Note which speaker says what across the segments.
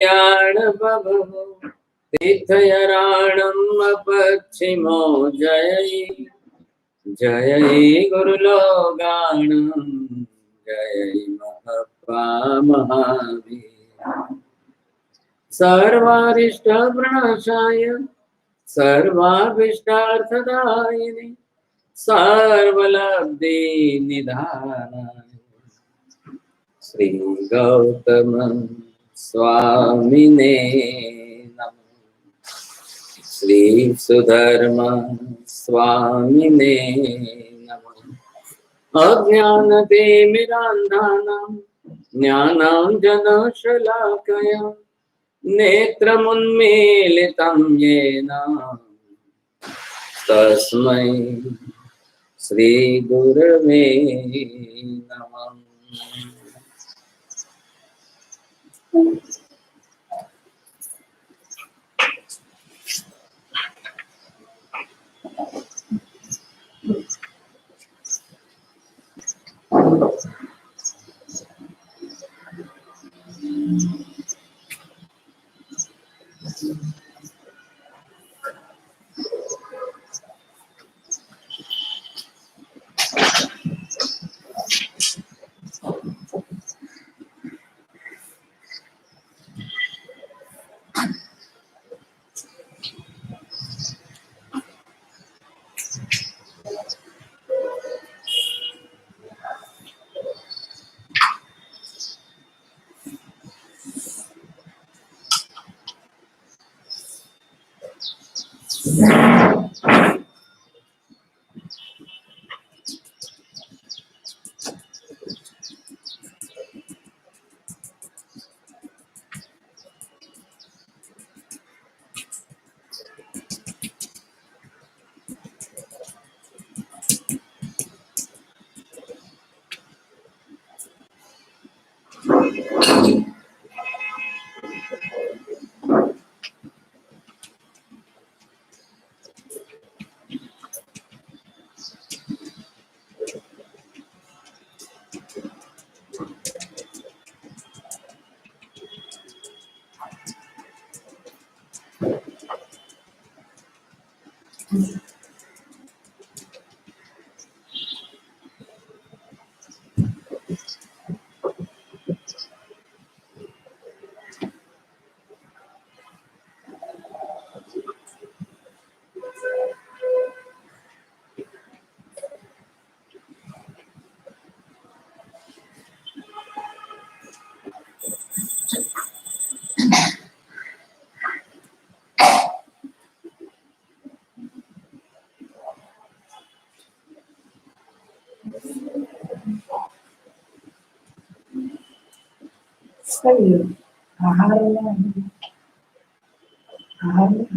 Speaker 1: बभो तीर्थयराणम् अपक्षिमो जय जय गुरुलोगाणम् जय महत्वा महावीर सर्वारिष्टप्रणाशाय सर्वाभीष्टार्थदायिने सर्वलब्धि निधानाय श्री गौतम स्वामिने नमः। श्री सुधर्म स्वामिने नमः। अज्ञानतिमिरान्धानां ज्ञानाञ्जनशलाकया नेत्रमुन्मीलितं येन तस्मै श्री गुरवे नमः।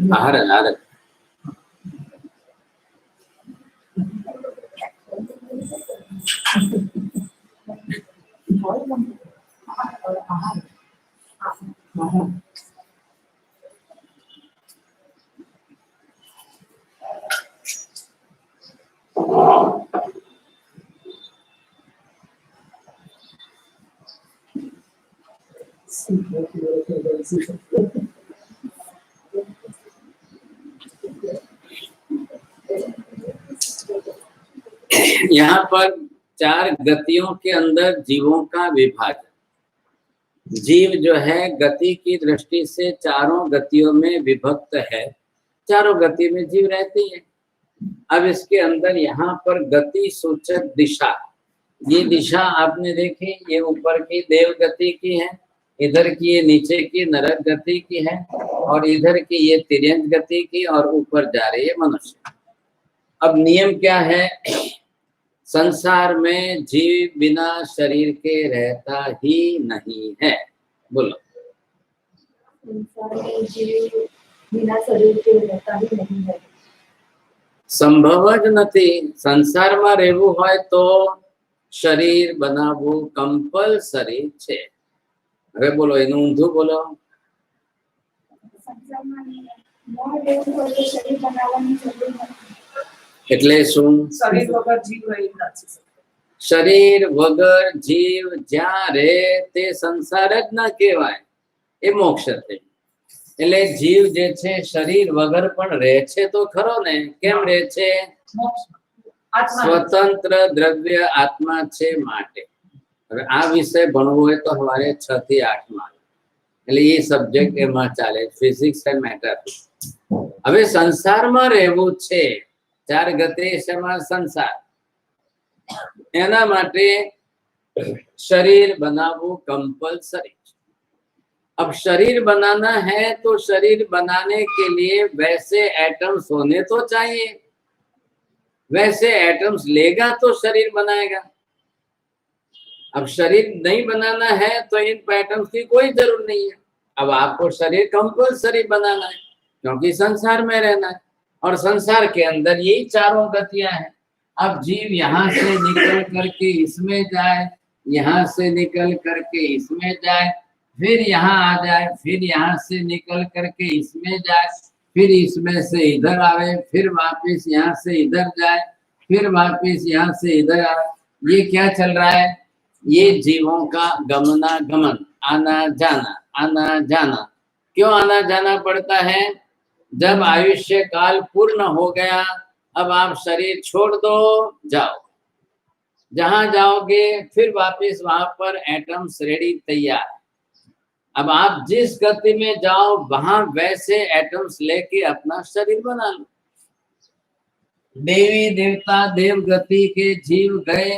Speaker 1: आहार यहाँ पर चार गतियों के अंदर जीवों का विभाजन। जीव जो है गति की दृष्टि से चारों गतियों में विभक्त है, चारों गति में जीव रहती है। अब इसके अंदर यहाँ पर गति सूचक दिशा, ये दिशा आपने देखी, ये ऊपर की देव गति की है, इधर की ये नीचे की नरक गति की है, और इधर की ये तिर्यंत गति की, और ऊपर जा रही है मनुष्य। अब नियम क्या है? संसार में जीव बिना शरीर के रहता ही नहीं है। बोलो।
Speaker 2: संसार में जीव बिना शरीर के रहता ही नहीं है।
Speaker 1: संभव ज नहीं। संसार में રહેવું હોય तो शरीर बनावવું कंपलसरी છે। હવે બોલો એનું ઊંધું બોલો।
Speaker 2: સંસારમાં ન રહેવું હોય તો શરીર બનાવવાની જરૂર નથી।
Speaker 1: એટલે શું?
Speaker 3: શરીર વગર જીવ રહી નથી શકતો।
Speaker 1: શરીર વગર જીવ જ્યાં રહે તે સંસાર જ ન કહેવાય। એ મોક્ષ છે. એટલે જીવ જે છે શરીર વગર પણ રહે છે તો ખરો ને. કેમ રહે છે?
Speaker 3: મોક્ષ આત્મા
Speaker 1: સ્વતંત્ર દ્રવ્ય આત્મા છે માટે. હવે આ વિષય ભણવો હોય તો સવારે 6 થી 8 માં, એટલે એ સબ્જેક્ટ એમાં ચાલે, ફિઝિક્સ એન્ડ મેટર. હવે સંસારમાં રહેવું છે, 4 ગતિ શેમાં? સંસાર. એના માટે शरीर बनावो कंपलसरी। अब शरीर बनाना है तो शरीर बनाने के लिए वैसे एटम्स होने तो चाहिए, वैसे एटम्स लेगा तो शरीर बनाएगा। अब शरीर नहीं बनाना है तो इन एटम्स की कोई जरूरत नहीं है। अब आपको शरीर कंपलसरी बनाना है क्योंकि संसार में रहना है, और संसार के अंदर यही चारों गतियां हैं। अब जीव यहाँ से निकल करके इसमें जाए, यहाँ से निकल करके इसमें जाए, फिर यहाँ आ जाए, फिर यहाँ से निकल करके इसमें जाए, फिर इसमें से इधर आवे, फिर वापस यहाँ से इधर जाए, फिर वापस यहाँ से इधर आए। ये क्या चल रहा है? ये जीवों का गमना गमन, आना जाना, आना जाना। क्यों आना जाना पड़ता है? जब आयुष्य काल पूर्ण हो गया, अब आप शरीर छोड़ दो, जाओ। जहां जाओगे फिर वापस वहां पर एटम्स रेडी तैयार। अब आप जिस गति में जाओ वहां वैसे एटम्स लेके अपना शरीर बना लो। देवी देवता देव गति के जीव गए,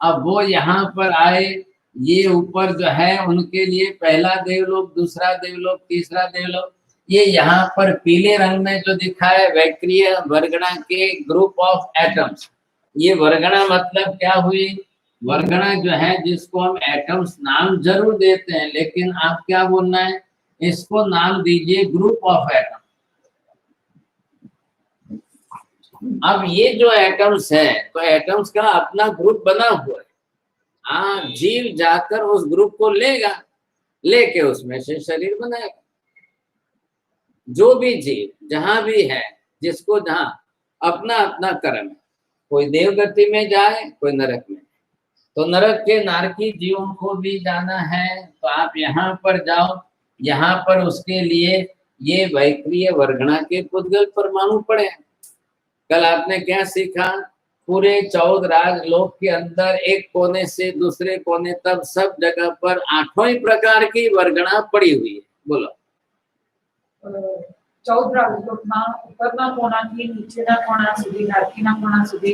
Speaker 1: अब वो यहाँ पर आए, ये ऊपर जो है उनके लिए पहला देवलोक, दूसरा देवलोक, तीसरा देवलोक। ये यहाँ पर पीले रंग में जो दिखा है वैक्रिय वर्गणा के ग्रुप ऑफ एटम्स। ये वर्गणा मतलब क्या हुई? वर्गणा जो है जिसको हम एटम्स नाम जरूर देते हैं, लेकिन आप क्या बोलना है? इसको नाम दीजिए ग्रुप ऑफ एटम। अब ये जो एटम्स है तो एटम्स का अपना ग्रुप बना हुआ है। जीव जाकर उस ग्रुप को लेगा, लेके उसमें से शरीर बनाएगा। जो भी जीव जहां भी है, जिसको जहां अपना अपना कर्म है, कोई देव गति में जाए, कोई नरक में। तो नरक के नारकी जीवों को भी जाना है तो आप यहाँ पर जाओ, यहाँ पर उसके लिए ये वैक्रिय वर्गणा के पुद्गल परमाणु पड़े। कल आपने क्या सीखा? पूरे 14 राजलोक के अंदर एक कोने से दूसरे कोने तक सब जगह पर 8 ही प्रकार की वर्गणा पड़ी हुई है। बोलो।
Speaker 3: 14 રાજલોકમાં ઉપરના કોણાથી નીચેના કોણા સુધી, નારકીના કોણા સુધી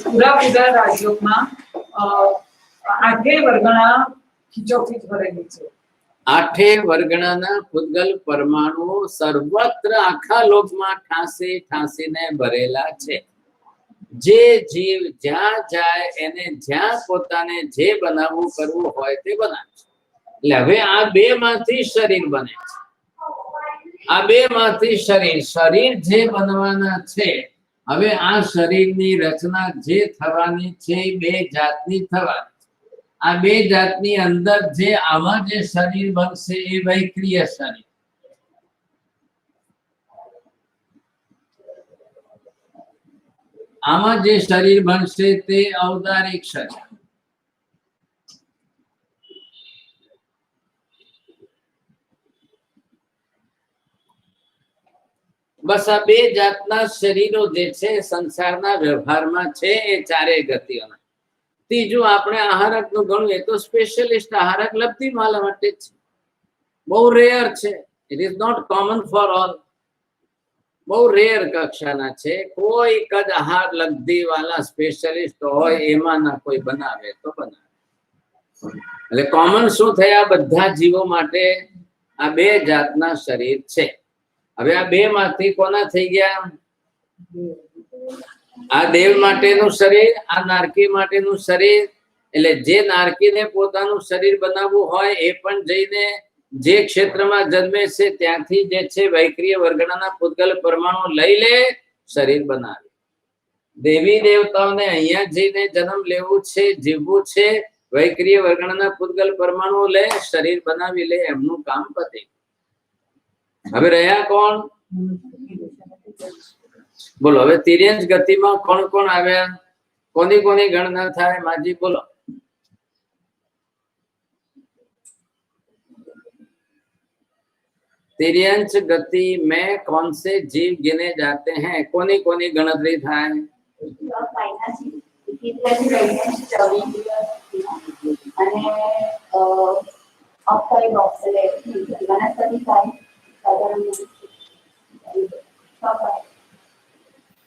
Speaker 3: પૂરા રાજલોકમાં 8 વર્ગણા ખીચોખીચ ભરેલી છે।
Speaker 1: 8 વર્ગણાના પુદ્ગલ પરમાણુ સર્વત્ર આખા લોકમાં ઠાંસી ઠાંસીને ભરેલા છે। જે જીવ જ્યાં જાય એને જ્યાં પોતાને જે બનાવવું કરવું હોય તે બનાવે છે। એટલે હવે આ બે માંથી શરીર બને છે। આ બે માંથી શરીર, શરીર જે બનવાના છે, હવે આ શરીરની રચના જે થવાની છે બે જાતની થવાની। આ બે જાતની અંદર જે આમાં જે શરીર બનશે એ વૈક્રિય શરીર। આમાં જે શરીર બનશે તે ઔદારિક શરીર। बस आ बे जातना शरीरो जे छे संसारना व्यवहारमां छे ए चारे गतिओना। तीजू आपणे आहारकनुं गणुं तो स्पेशलिस्ट आहारक लब्धी माला माटे छे, बहु रेयर छे। It is not common for all, बहु रेयर कक्षाना छे। कोई कद आहार लब्धी वाला स्पेशलिस्ट होय एमाना कोई बनावे तो बनावे। એટલે कॉमन शुं थया? बधा जीवो माटे आ बे जातना शरीर छे। હવે આ બે માંથી કોના થઈ ગયા? આ દેવ માટેનું શરીર, આ નારકી માટેનું શરીર। એટલે જે નારકીને પોતાનું શરીર બનાવવું હોય એ પણ જઈને જે ક્ષેત્રમાં જન્મે છે ત્યાંથી જે છે વૈક્રિય વર્ગણાના પુદ્ગલ પરમાણુ લઈ લે, શરીર બનાવે। દેવી દેવતાઓને અહીંયા જઈને જન્મ લેવું છે, જીવવું છે, વૈક્રિય વર્ગણાના પુદ્ગલ પરમાણુ લે, શરીર બનાવી લે, એમનું કામ પતે। હવે રહ્યા કોણ? બોલો। હવે તિર્યંશ ગતિમાં કોણ કોણ આવ્યા? કોની કોની ગણના થાય? માજી બોલો। तिर्यंच गति में कौन से जीव गिने जाते हैं? कोनी कोनी गणतरी थाय?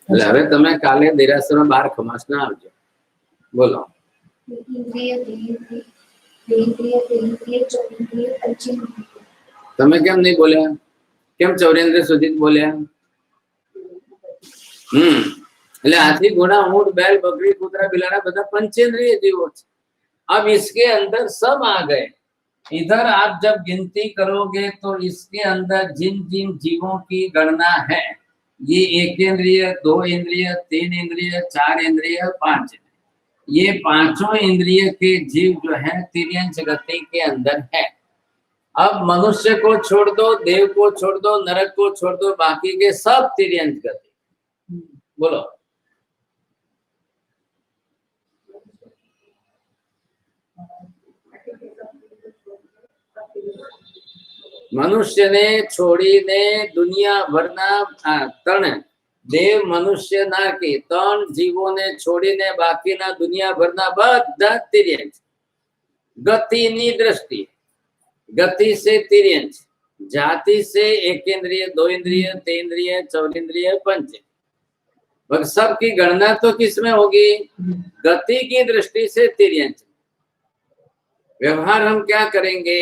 Speaker 1: એટલે હવે તમે કાલે દેરાસર 12 ખમાસના આવજો. બોલો. તમે કેમ નહીં બોલ્યા? કેમ 84 સુધી જ બોલ્યા? એટલે हाथी घोड़ा ऊंट बैल बकरी कुतरा बिलाड़ा બધા पंचेंद्रिय जीवो છે. अब इसके अंदर सब आ गए. इधर आप जब गिनती करोगे तो इसके अंदर जिन जिन जीवों की गणना है, ये 1 इंद्रिय, 2 इंद्रिय, 3 इंद्रिय, 4 इंद्रिय, 5 इंद्रिय, ये पांचों इंद्रिय के जीव जो है तिर्यंच गति के अंदर है. अब मनुष्य को छोड़ दो, देव को छोड़ दो, नरक को छोड़ दो, बाकी के सब तिर्यंच गति. बोलो. मनुष्य ने छोड़ीने दुनिया भरना तण देव मनुष्य नाकी तण जीवों ने छोड़ीने बाकीना दुनिया भरना बधा तिर्यंच. गति नी दृष्टि गति से तिर्यंच, जाति से 1 इंद्रिय, 2 इंद्रिय, 3 इंद्रिय, 4 इंद्रिय, 5. सब की गणना तो किसमें होगी? गति की दृष्टि से तिर्यंच. व्यवहार हम क्या करेंगे?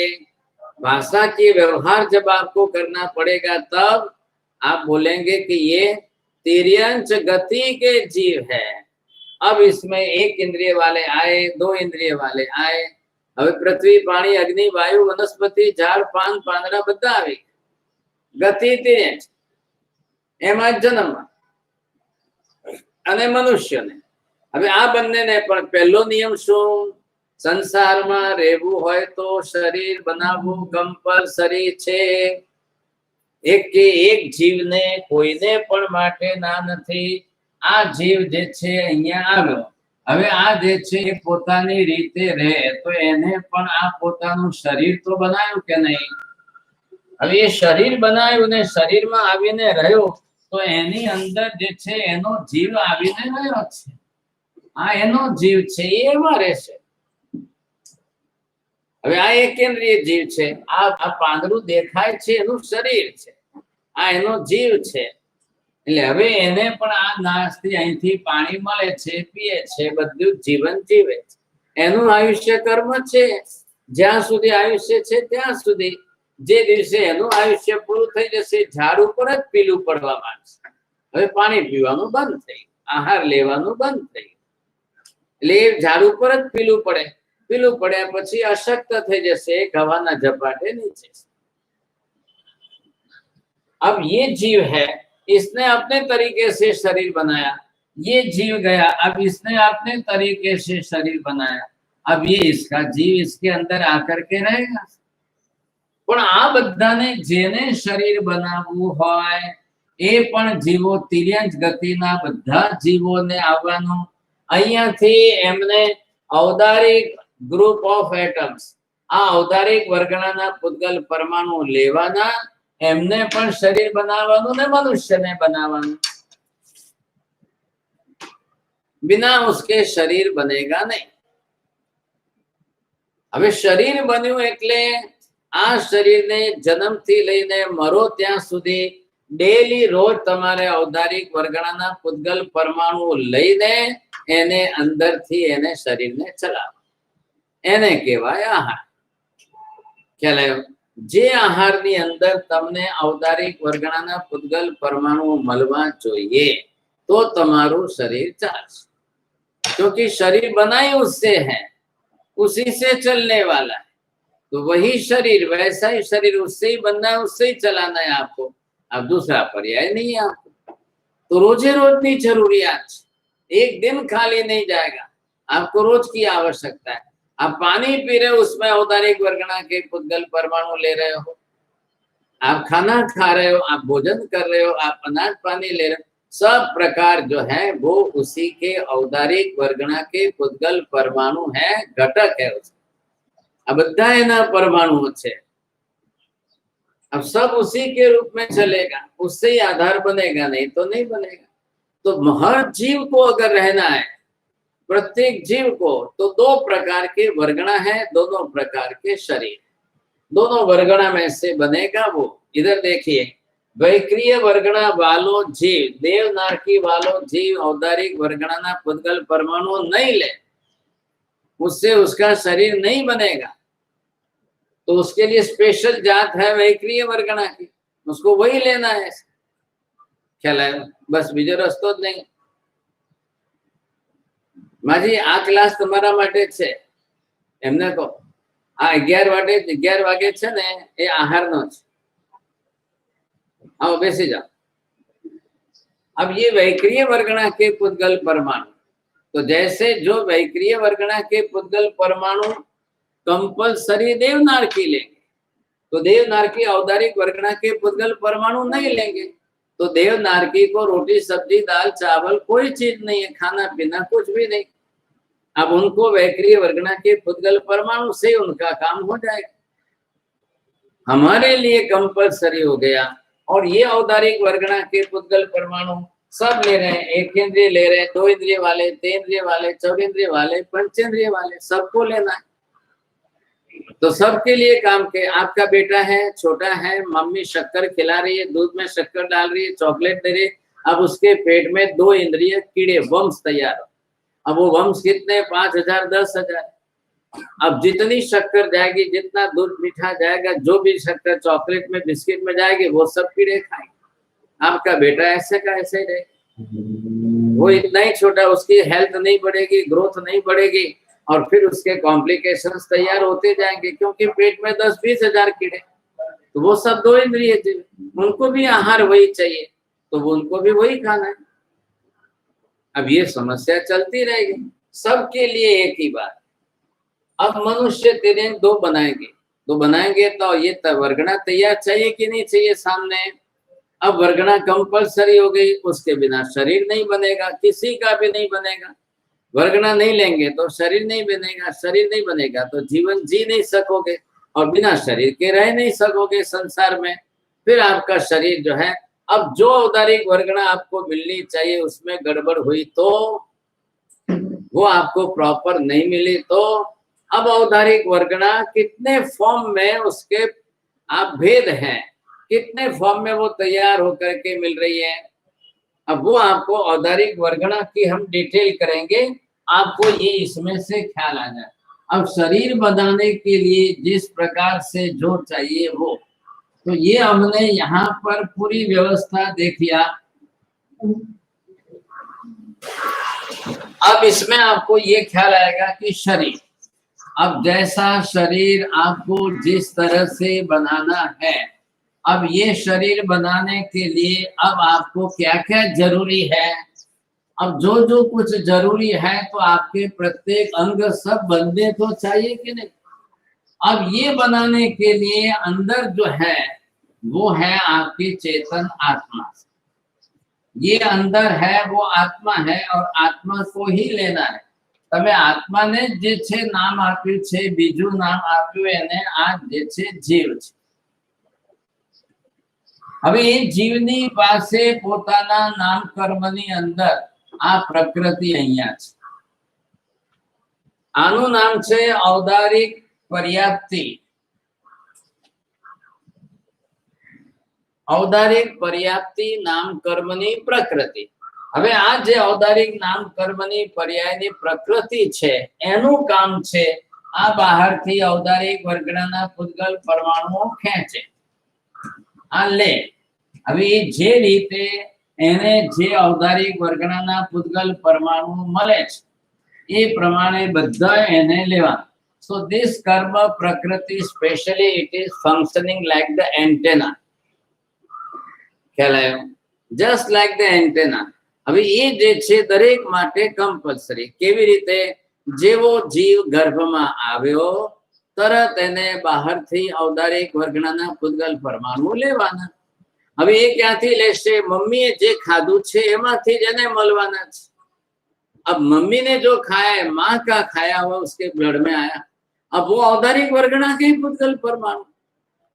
Speaker 1: भाषा की व्यवहार जब आपको करना पड़ेगा तब आप बोलेंगे कि ये तिर्यंच गति के जीव है. अब इसमें 1 इंद्रिय वाले आए, 2 इंद्रिय वाले आए. હવે પૃથ્વી પાણી અગ્નિ વાયુ વનસ્પતિ ઝાડ પાન પાંદડા બધા આવી ગતિ તિર્યંચ. એમાં જન્મ અને મનુષ્યને. હવે આ બંનેને પણ પહેલો નિયમ શું? સંસારમાં રહેવું હોય તો શરીર બનાવવું કંપલસરી છે. એક કે એક જીવને કોઈને પણ માટે ના નથી. આ જીવ જે છે અહીંયા આવ્યો. હવે આ જે છે એ પોતાની રીતે રહે તો એને પણ આ પોતાનું શરીર તો બનાવ્યું કે નહીં? હવે એ શરીર બનાવ્યું ને શરીરમાં આવીને રહ્યો તો એની અંદર જે છે એનો જીવ આવીને રહ્યો છે. આ એનો જીવ છે એ એમાં રહેશે. હવે આ 1 ઇન્દ્રિય જીવ છે. આ પાંદડું દેખાય છે એનું શરીર છે, આ એનો જીવ છે. એટલે હવે એને પણ આ નાશથી અહીંથી પાણી મળે છે, પીએ છે, બધું જીવન જીવે છે. એનું આયુષ્ય કર્મ છે. જ્યાં સુધી આયુષ્ય છે ત્યાં સુધી. જે દિવસે એનું આયુષ્ય પૂરું થઈ જશે ઝાડ ઉપર જ પીલું પડવા માંડશે. હવે પાણી પીવાનું બંધ થઈ, આહાર લેવાનું બંધ થઈ, એટલે એ ઝાડ ઉપર જ પીલું પડે. પીલું પડ્યા પછી અશક્ત થઈ જશે, હવાના ઝપાટે નીચે. अब ये जीव है, इसने अपने तरीके से शरीर बनाया. ये जीव गया, अब इसने अपने तरीके से शरीर बनाया. अब ये इसका जीव इसके अंदर आकर के रहेगा. પણ આ બધાને જેને શરીર બનાવવું હોય એ પણ જીવો તિર્યંચ ગતિના બધા જીવોને આવવાનું. અહીંયાથી એમને ઔદારિક ગ્રુપ ઓફ એટમ્સ, આ ઔદારિક વર્ગણાના પૂતગલ પરમાણુ લેવાના, એમને પણ શરીર બનાવવાનું ને મનુષ્યને બનાવવાનું. बिना उसके शरीर बनेगा नहीं. હવે શરીર બન્યું એટલે આ શરીરને જન્મથી લઈને મરો ત્યાં સુધી ડેલી રોજ તમારે ઔદારિક વર્ગણાના પૂતગલ પરમાણુ લઈને એને અંદરથી એને શરીરને ચલાવવા. એને કહેવાય આહાર. ખ્યાલ આવ્યો? જે આહારની અંદર તમને ઔદારિક વર્ગણાના પૂતગલ પરમાણુ મળવા જોઈએ તો તમારું શરીર ચાલશે. क्योंकि शरीर बना ही उससे है, उसी से चलने वाला है. तो वही शरीर, वैसा ही शरीर उससे ही बनना है, उससे ही चलाना है आपको. अब दूसरा पर्याय नहीं है आपको. तो रोजे रोज की जरूरियात, एक दिन खाली नहीं जाएगा. आपको रोज की आवश्यकता है. आप पानी पी रहे हो, उसमें औदारिक वर्गणा के पूतगल परमाणु ले रहे हो. आप खाना खा रहे हो, आप भोजन कर रहे हो, आप अनाज पानी ले रहे हो. सब प्रकार जो है वो उसी के औदारिक वर्गणा के पूतगल परमाणु है, घटक है उसका. આ બધા એના પરમાણુ છે. अब सब उसी के रूप में चलेगा, उससे ही आधार बनेगा, नहीं तो नहीं बनेगा। तो हर जीव को अगर रहना है, प्रत्येक जीव को, तो दो प्रकार के वर्गणा है, दोनों प्रकार के शरीर, दोनों वर्गणा में से बनेगा वो। इधर देखिए, वैक्रिय वर्गणा वालो जीव, देवनारकी वालो जीव औदारिक वर्गणा ना पुद्गल परमाणु नहीं ले, उससे उसका शरीर नहीं बनेगा। तो उसके लिए स्पेशल जात है वैक्रिय वर्गणा की, उसको वही लेना है। ख्याल है? बस બીજો રસ્તો જ નહીં। માજી આ ક્લાસ તમારા માટે છે, એમને કહો આ 11 વાગે છે ને એ આહારનો છે। आओ બેસી जाओ। अब ये वैक्रिय वर्गणा के पुद्गल परमाणु, तो जैसे जो वैक्रिय वर्गणा के पुद्गल परमाणु कंपल्सरी देवनारकी लेंगे, तो देवनारकी औदारिक वर्गणा के पुद्गल परमाणु नहीं लेंगे। तो देवनारकी को रोटी सब्जी दाल चावल कोई चीज नहीं है, खाना पीना कुछ भी नहीं। अब उनको वैक्रिय वर्गणा के पुद्गल परमाणु से उनका काम हो जाएगा। हमारे लिए कंपल्सरी हो गया। और ये औदारिक वर्गणा के पुद्गल परमाणु सब ले रहे हैं, एक इंद्रिय ले रहे हैं, 2 इंद्रिय वाले, 3 इंद्रिय वाले, 4 इंद्रिय वाले, 5 इंद्रिय वाले, सबको लेना है। तो सबके लिए काम के। आपका बेटा है, छोटा है, मम्मी शक्कर खिला रही है, दूध में शक्कर डाल रही है, चॉकलेट दे रही है, अब उसके पेट में 2 इंद्रिय कीड़े वम्स तैयार हो। अब वो वम्स कितने, 5000 10,000। अब जितनी शक्कर जाएगी, जितना दूध मीठा जाएगा, जो भी शक्कर चॉकलेट में बिस्किट में जाएगी, वो सब कीड़े खाएंगे। आपका बेटा ऐसे का ऐसे ही रहेगा, वो इतना ही छोटा, उसकी हेल्थ नहीं बढ़ेगी, ग्रोथ नहीं बढ़ेगी, और फिर उसके कॉम्प्लिकेशंस तैयार होते जाएंगे, क्योंकि पेट में 10-20 हजार कीड़े। तो वो सब 2 इंद्रिय थे, उनको भी आहार वही चाहिए, तो वो उनको भी वही खाना है। अब ये समस्या चलती रहेगी, सबके लिए एक ही बात। अब मनुष्य तेरे 2 बनाएंगे तो ये वर्गणा तैयार चाहिए कि नहीं चाहिए सामने। अब वर्गणा कंपल्सरी हो गई, उसके बिना शरीर नहीं बनेगा, किसी का भी नहीं बनेगा। वर्गणा नहीं लेंगे तो शरीर नहीं बनेगा, शरीर नहीं बनेगा तो जीवन जी नहीं सकोगे, और बिना शरीर के रह नहीं सकोगे संसार में। फिर आपका शरीर जो है, अब जो औदारिक वर्गणा आपको मिलनी चाहिए उसमें गड़बड़ हुई तो, वो आपको प्रॉपर नहीं मिली तो, अब औदारिक वर्गणा कितने फॉर्म में उसके आप भेद हैं, कितने फॉर्म में वो तैयार होकर के मिल रही है। अब वो आपको औदारिक वर्गणा की हम डिटेल करेंगे, आपको ये इसमें से ख्याल आ जाए। अब शरीर बनाने के लिए जिस प्रकार से जो चाहिए वो, तो ये हमने यहाँ पर पूरी व्यवस्था देख लिया। अब इसमें आपको ये ख्याल आएगा कि शरीर, अब जैसा शरीर आपको जिस तरह से बनाना है, अब ये शरीर बनाने के लिए अब आपको क्या क्या जरूरी है। अब जो जो कुछ जरूरी है तो आपके प्रत्येक अंग सब बनने तो चाहिए कि नहीं। अब ये बनाने के लिए अंदर जो है वो है आपकी चेतन आत्मा, ये अंदर है वो आत्मा है, और आत्मा को ही लेना है। तमे आत्मा ने जे छे नाम आप्યું છે, બીજું નામ આપ્યું એને આ જે છે જીવ છે। હવે એ જીવની પાસે પોતાના નામ કર્મની અંદર આ પ્રકૃતિ અહીંયા છે, આનું નામ છે ઔદારિક પર્યાપ્તિ। औदारिक पर्याप्ति नाम कर्मनी प्रकृति। હવે આ જે ઔદારિક નામ કર્મની પર્યાયની પ્રકૃતિ છે એનું કામ છે આ બહારથી ઔદારિક વર્ગણાના પૂતગલ પરમાણુઓ ખેંચે, આ લે। હવે જે રીતે એને જે ઔદારિક વર્ગણાના પૂતગલ પરમાણુ મળે છે એ પ્રમાણે બધા એને લેવા। So this karma prakriti specially it is functioning like the antenna, ખ્યાલ આવ્યો? Just like the antenna। હવે એ જે છે દરેક માટે કંપલ્સરી। કેવી રીતે? જેવો જીવ ગર્ભમાં આવ્યો તરત એને બહારથી ઔદારિક વર્ગણાના પૂતગલ પરમાણુ લેવાના। હવે એ ક્યાંથી લેશે? મમ્મીએ જે ખાધું છે એમાંથી જ એને મળવાના છે। अब मम्मी ने जो खाया है, माँ का खाया हुआ उसके ब्लड में आया, अब वो औदारिक वर्गणा के पूतगल परमाणु।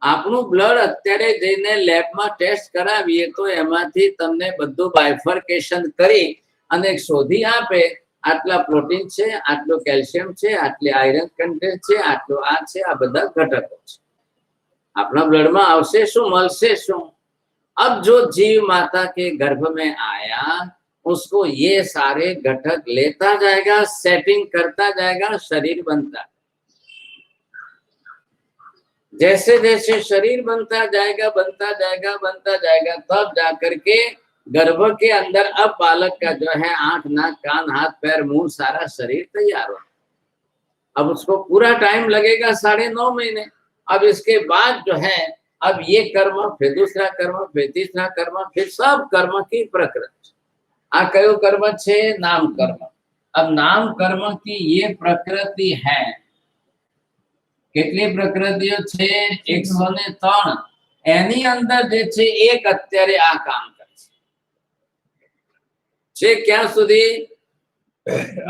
Speaker 1: આપણું બ્લડ અત્યારે જઈને લેબમાં ટેસ્ટ કરાવીએ તો એમાંથી તમને બધું બાયફર્કેશન કરી અને શોધી આપે આટલા પ્રોટીન છે, આટલું કેલ્શિયમ છે, આટલી આયરન કન્ટેન્ટ છે, આટલું આ છે, આ બધા ઘટકો છે. अपना ब्लड में आवशे शू मलशे शू. अब जो जीव माता के गर्भ में आया उसको ये सारे घटक लेता जाएगा, सेटिंग करता जाएगा, शरीर बनता. जैसे जैसे शरीर बनता जाएगा तब जाकर के गर्भ के अंदर अब बालक का जो है आंख, नाक, कान, हाथ, पैर, मुंह सारा शरीर तैयार हो. अब उसको पूरा टाइम लगेगा 9.5 महीने. अब इसके बाद जो है अब ये कर्म, फिर दूसरा कर्म, फिर तीसरा कर्म, फिर सब कर्म की प्रकृति. आ कयो कर्म छे? नाम कर्म. अब नाम कर्म की ये प्रकृति है. કેટલી પ્રકૃતિઓ છે? 103. એની અંદર જે છે એક અત્યારે આ કામ કરે છે. ક્યાં સુધી?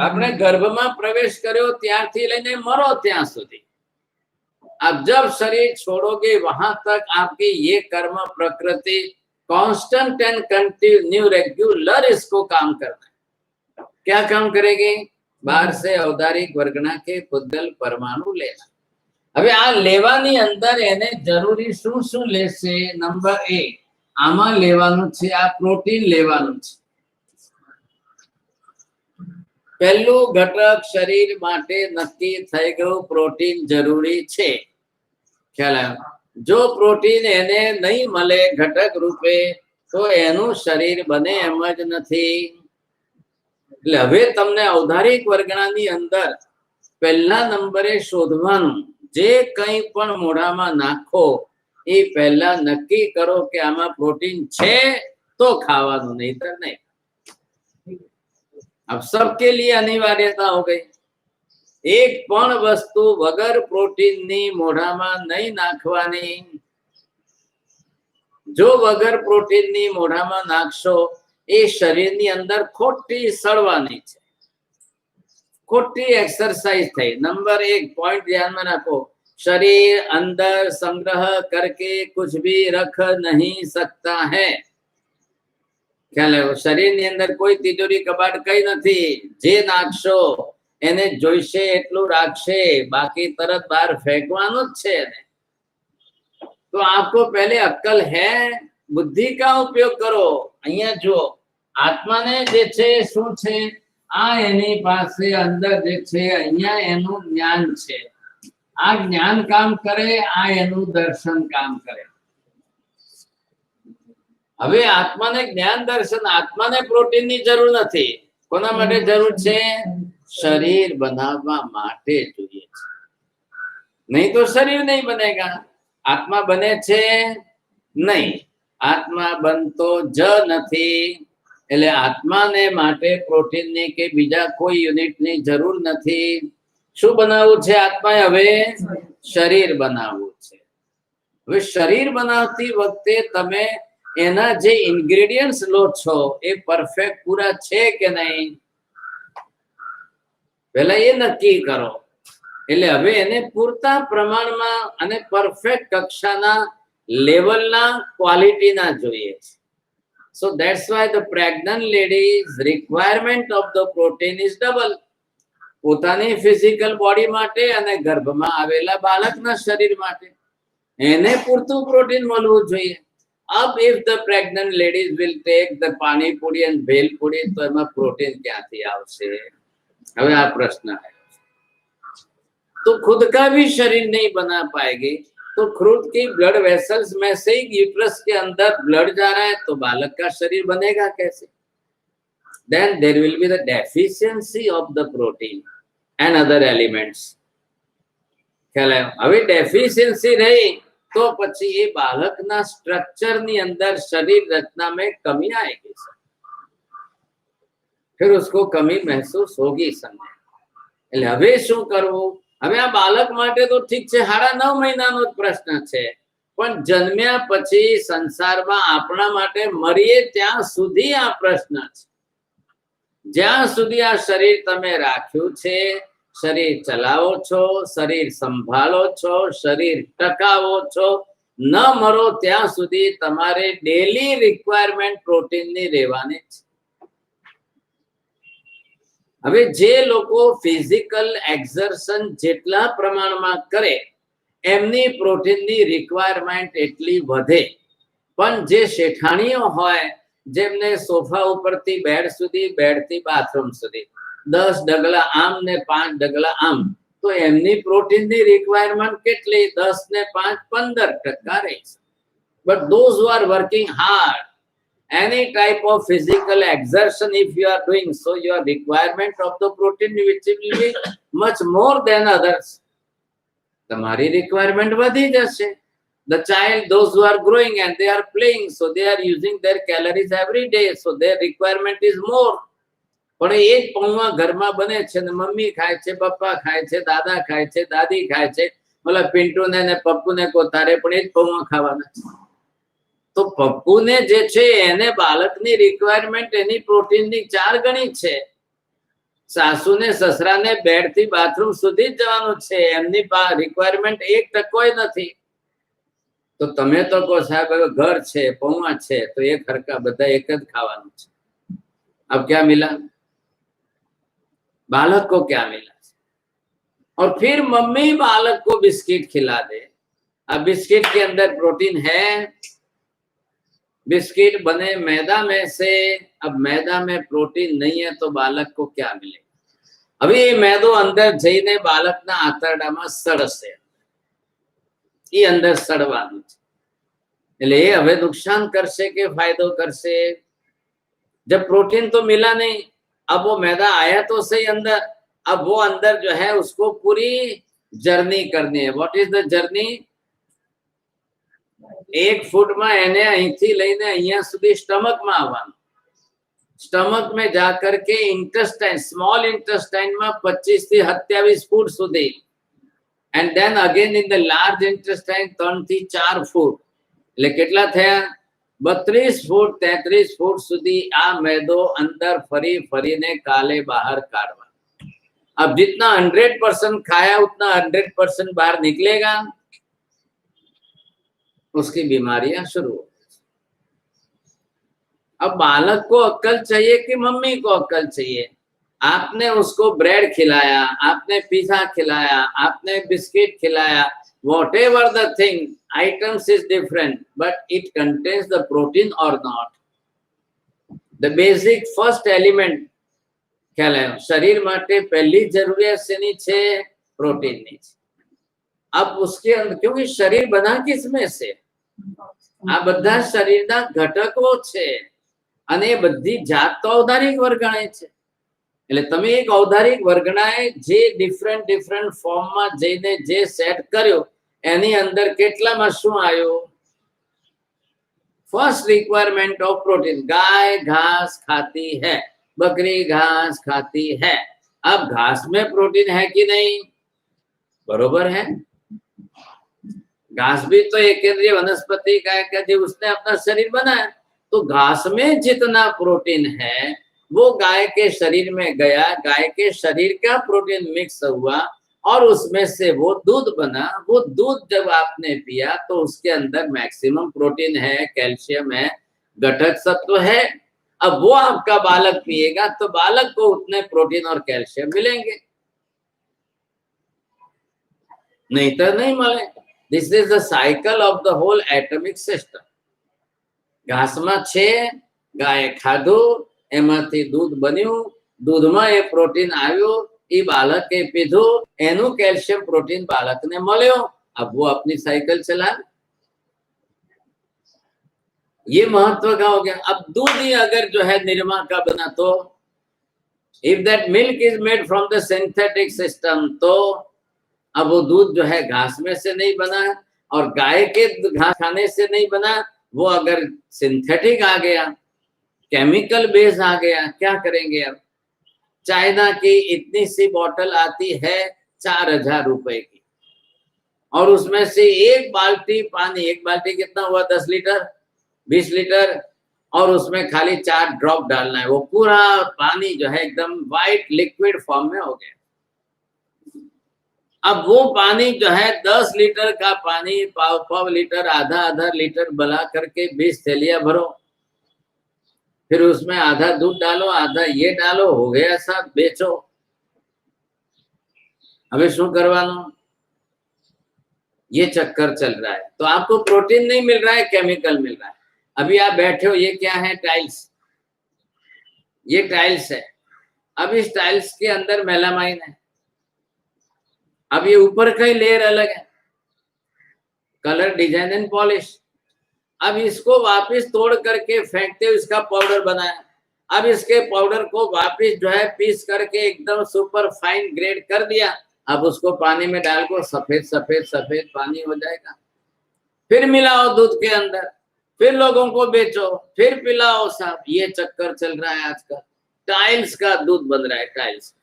Speaker 1: આપણે ગર્ભમાં પ્રવેશ કર્યો ત્યારથી લઈને મરો ત્યાં સુધી. अब जब शरीर छोड़ोगे वहां तक आपकी ये कर्म प्रकृति कांस्टेंट एंड कंटिन्यू रेगुलर इसको काम करना है. क्या काम करेगी? बाहर से औदारिक वर्गना के पुद्गल परमाणु लेना. હવે આ લેવાની અંદર એને જરૂરી શું શું લેશે? નંબર 1 આમાં લેવાનું છે આ પ્રોટીન લેવાનું છે. પહેલું ઘટક શરીર માટે નક્કી થઈ ગયું, પ્રોટીન જરૂરી છે. ખ્યાલ આવ્યો? જો પ્રોટીન એને નહીં મળે ઘટક રૂપે તો એનું શરીર બને એમ જ નથી. એટલે હવે તમને ઔદારિક વર્ગણાની અંદર પહેલા નંબરે શોધવાનું, જે કંઈ પણ મોઢામાં નાખો એ પહેલા નક્કી કરો કે આમાં પ્રોટીન છે તો ખાવાનું, નહીતર નહીં. अब सबके लिए अनिवार्यता हो गई. एक पण वस्तु वगर प्रोटीन नी मोढ़ामा नहीं नाखवानी. जो वगर प्रोटीन नी मोढ़ामा नाखशो ए शरीर नी अंदर खोटी सड़वानी छे. खोटी एक्सरसाइज थई. नंबर 1 पॉइंट ध्यान में रखो, शरीर अंदर संग्रह करके कुछ भी रख नहीं सकता है. ખ્યાલ આવ્યો? શરીરની અંદર કોઈ તિજોરી કબાટ કઈ નથી. જે નાખશો એને જોઈશે એટલું રાખશે, બાકી તરત બહાર ફેંકવાનું જ છે એને. તો આપકો પહેલે અક્કલ હે, બુદ્ધિ का उपयोग करो. અહીંયા જો આત્માને જે છે શું છે? આ એની પાસે અંદર જે છે અહીંયા એનું જ્ઞાન છે. આ જ્ઞાન કામ કરે, આ એનું દર્શન કામ કરે. હવે આત્માને જ્ઞાન દર્શન, આત્માને પ્રોટીનની જરૂર નથી. કોના માટે જરૂર છે? શરીર બનાવવા માટે જોઈએ છે. નહીં તો શરીર નહીં બનેગા. આત્મા બને છે નહીં. આત્મા બનતો જ નથી. એટલે આત્માને માટે પ્રોટીનની કે બીજા કોઈ યુનિટની જરૂર નથી. શું બનાવવું છે આત્માએ? હવે શરીર બનાવવું છે. હવે શરીર બનાવતી વખતે તમે એના જે ઇન્ગ્રેડિયન્ટ્સ લો છો એ પરફેક્ટ પૂરા છે કે નહીં, પહેલા એ નક્કી કરો. એટલે હવે એને પૂરતા પ્રમાણમાં અને પરફેક્ટ કક્ષાના લેવલના ક્વોલિટીના જોઈએ છે. સો that's why the pregnant ladies requirement of the protein is double. પોતાની ફિઝિકલ બોડી માટે અને ગર્ભમાં આવેલા બાળકના શરીર માટે એને પૂરતું પ્રોટીન મળવું જોઈએ. अब if the pregnant ladies will take the pani puri and bhel puri, तो एमा प्रोटीन क्यांथी आवशे? हवे आ प्रश्न है. तो खुद का भी शरीर नहीं बना पाएगी तो खुद की ब्लड वेसल्स में से यूट्रस के अंदर ब्लड जा रहा है तो बालक का शरीर बनेगा कैसे? Then there will be the deficiency of the protein and other elements. ख्याल है? हवे deficiency रही तो પછી એ બાળકના સ્ટ્રક્ચરની અંદર શરીર રચના में कमी आएगी. फिर उसको कमी महसूस होगी समय. એટલે હવે શું કરવું? હવે આ બાળક માટે તો ઠીક છે, 9.5 મહિનાનો જ પ્રશ્ન છે, પણ જન્મ્યા પછી સંસારમાં આપણા માટે મરીએ ત્યાં સુધી આ પ્રશ્ન છે. જ્યાં સુધી આ શરીર તમે રાખ્યું છે, શરીર ચલાવો છો, શરીર સંભાળો છો, શરીર ટકાવો છો, ન મરો ત્યાં સુધી તમારે ડેલી રિક્વાયરમેન્ટ પ્રોટીનની રહેવાની છે. હવે જે લોકો ફિઝિકલ એક્સર્શન જેટલા પ્રમાણમાં કરે એમની પ્રોટીનની રિક્વાયરમેન્ટ એટલી વધે. પણ જે શેઠાણીઓ હોય જેમને સોફા ઉપરથી બેડ સુધી, બેડથી બાથરૂમ સુધી 10 ડગલા આમ ને 5 ડગલા આમ, તો એમની પ્રોટીનની રિક્વાયરમેન્ટ કેટલી? 10 ને 5 15% રહે છે. But those who are working hard, any type of physical exertion if you are doing, so your requirement of the protein which will be much more than others. તમારી રિક્વાયરમેન્ટ વધી જશે. The child, those who are growing and they are playing, so they are using their calories every day, so their requirement is more. પણ એ જ પૌવા ઘરમાં બને છે ને mummy ખાય છે, પપ્પા ખાય છે, દાદા ખાય છે, દાદી ખાય છે, ઓલા પિન્ટુને ને પપ્પુને કો તારે પણ એ જ પૌવા ખાવાના છે. તો પપ્પુને જે છે એને બાળકની રિક્વાયરમેન્ટ એની પ્રોટીનની 4 ગણી છે. સાસુને સસરાને બેડથી બાથરૂમ સુધી જ જવાનું છે, એમની રિક્વાયરમેન્ટ 1% નથી. તો તમે તો કહો સાહેબ હવે ઘર છે, પૌવા છે, તો એક હરકા બધા એક જ ખાવાનું છે. अब क्या मिला? बालक को क्या मिला? और फिर मम्मी बालक को बिस्किट खिला दे. अब बिस्किट के अंदर प्रोटीन है, बिस्किट बने मैदा में से. अब मैदा में प्रोटीन नहीं है तो बालक को क्या मिलेगा? अभी ये मैदो अंदर जईने बालकना आंतरडाમાં સડશે. ये अंदर સડવાનું છે. એટલે એ હવે નુકસાન કરશે કે ફાયદો કરશે? जब प्रोटीन तो मिला नहीं, अब वो मैदा आया तो सही अंदर, अब वो अंदर जो है उसको पूरी जर्नी करनी है. What is the journey? 1 फूट में એને અહીંથી લઈને અહીંયા સુધી સ્ટમકમાં આવવાનું. સ્ટમક में जाकर के इंटेस्टाइन, स्मॉल इंटेस्टाइन में 25 થી 27 फूट સુધી, and then again in the large intestine 3 થી 4 फूट. એટલે કેટલા થયા? 32 फूट 33 फूट સુધી આ मैदो अंदर फरी फरीने काले बाहर काढ़वा. अब जितना 100% खाया उतना 100% बाहर निकलेगा, उसकी बीमारियां शुरू हो. अब बालक को अक्ल चाहिए कि मम्मी को अक्ल चाहिए? आपने उसको ब्रेड खिलाया, आपने पिज्जा खिलाया, आपने बिस्किट खिलाया, whatever the thing, items is different, but it contains the protein or not. The basic first element ખ્યાલ આવ્યો? શરીર માટે પહેલી જરૂરિયાત શેની છે? પ્રોટીનની છે. अब उसके अंदर, क्योंकि शरीर बना किसमें से? આ બધા શરીરના ઘટકો છે અને એ બધી જાત તો ઔદારિક વર્ગણાય છે. એટલે તમે એક ઔદારિક વર્ગણાએ જે ડિફરન્ટ ફોર્મમાં જઈને જે સેટ કર્યો એની અંદર કેટલામાં શું આવ્યું? First requirement of protein. गाय घास खाती है, बकरी घास खाती है. अब घास में प्रोटीन है कि नहीं? बरोबर है. घास भी तो एक केंद्रीय वनस्पति का है जो उसने अपना शरीर बनाया. तो घास में जितना प्रोटीन है वो गाय के शरीर में गया, गाय के शरीर का प्रोटीन मिक्स हुआ और उसमें से वो दूध बना. वो दूध जब आपने पिया तो उसके अंदर मैक्सिमम प्रोटीन है, कैल्शियम है, घटक सत्व है. अब वो आपका बालक पिएगा तो बालक को उतने प्रोटीन और कैल्शियम मिलेंगे, नहीं तो नहीं मिले. This is the cycle of the whole atomic system. घास में छे, गाय खाधु, एमांथी दूध बन्यु, दूधमां ए प्रोटीन आव्यो, એ બાળકે પીધું, એનું કેલ્શિયમ પ્રોટીન બાળકને મળ્યો. अब वो अपनी साइकिल चला. ये महत्व का हो गया. अब दूध ही अगर जो है निरमा का बना तो if that milk is made from the synthetic system, तो अब वो दूध जो है घास में से नहीं बना और गाय के घास खाने से नहीं बना. वो अगर सिंथेटिक आ गया, केमिकल बेस आ गया, क्या करेंगे? अब चाइना की इतनी सी बोतल आती है 4000 रुपए की और उसमें से एक बाल्टी पानी, एक बाल्टी कितना हुआ? 10 लीटर 20 लीटर, और उसमें खाली 4 ड्रॉप डालना है. वो पूरा पानी जो है एकदम वाइट लिक्विड फॉर्म में हो गया. अब वो पानी जो है 10 लीटर का पानी पाव लीटर आधा आधा लीटर बना करके 20 थैलियां भरो, फिर उसमें आधा दूध डालो आधा ये डालो, हो गया सब, बेचो। હવે શું કરવાનું? ये चक्कर चल रहा है। तो आपको प्रोटीन नहीं मिल रहा है, केमिकल मिल रहा है। अभी आप बैठे हो, ये क्या है? टाइल्स। ये टाइल्स है। अब इस टाइल्स के अंदर मेलामाइन है। अब ये ऊपर का ही लेयर अलग है, कलर डिजाइन एंड पॉलिश। अब इसको वापस तोड़ करके फेंकते हो, इसका पाउडर बनाया। अब इसके पाउडर को वापस जो है पीस करके एकदम सुपर फाइन ग्रेड कर दिया। अब उसको पानी में डाल को सफेद सफेद सफेद पानी हो जाएगा। फिर मिलाओ दूध के अंदर, फिर लोगों को बेचो, फिर पिलाओ साहब। ये चक्कर चल रहा है आजकल। टाइल्स का दूध बन रहा है, टाइल्स।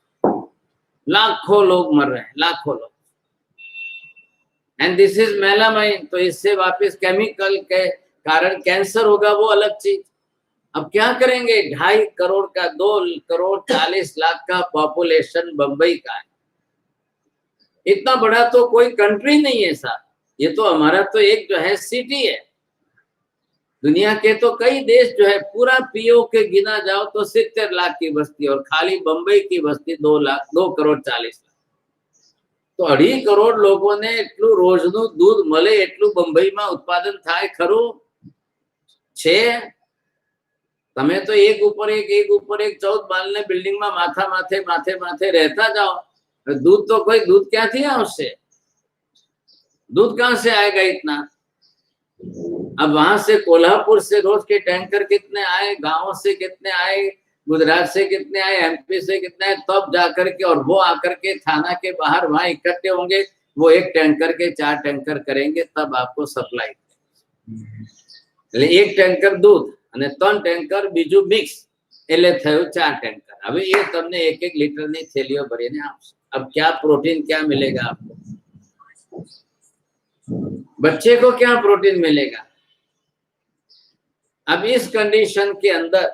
Speaker 1: लाखों लोग मर रहे हैं, लाखों लोग। And this is melamine. तो इससे वापस केमिकल के कारण कैंसर होगा, वो अलग चीज। अब क्या करेंगे? 2.5 करोड़ का 2 करोड़ 40 लाख का पॉपुलेशन बंबई का है। इतना बड़ा तो कोई कंट्री नहीं है साहब। ये तो हमारा तो एक जो है सिटी है। दुनिया के तो कई देश जो है पूरा पीओ के गिना जाओ तो 70 लाख की बस्ती, और खाली बंबई की बस्ती 2 करोड़ 40 लाख। तो 2.5 करोड़ लोगों ने એટલું રોજનું दूध મળે એટલું બંબઈમાં ઉત્પાદન થાય ખરું છે? તમે તો એક ઉપર એક 14 માળની બિલ્ડિંગમાં માથા માથે માથે માથે રહેતા જાઓ। दूध तो कोई दूध ક્યાંથી આવશે? दूध कहां से आएगा इतना? अब वहां से कोल्हापुर से रोज के टैंकर कितने आए, गांवों से कितने आए, गुजरात से कितने आए, एमपी से कितने आए, तब जाकर के, और वो आकर के थाना के बाहर वहां इकट्ठे होंगे। वो एक टैंकर के 4 टैंकर करेंगे, तब आपको सप्लाई। एक टैंकर दूध અને 3 ટેન્કર બીજું મિક્સ, એટલે થયું 4 ટેન્કર। હવે એ તમને 1-1 લીટરની થેલીઓ ભરીને આપશે। अब क्या प्रोटीन क्या मिलेगा आपको? बच्चे को क्या प्रोटीन मिलेगा? अब इस कंडीशन के अंदर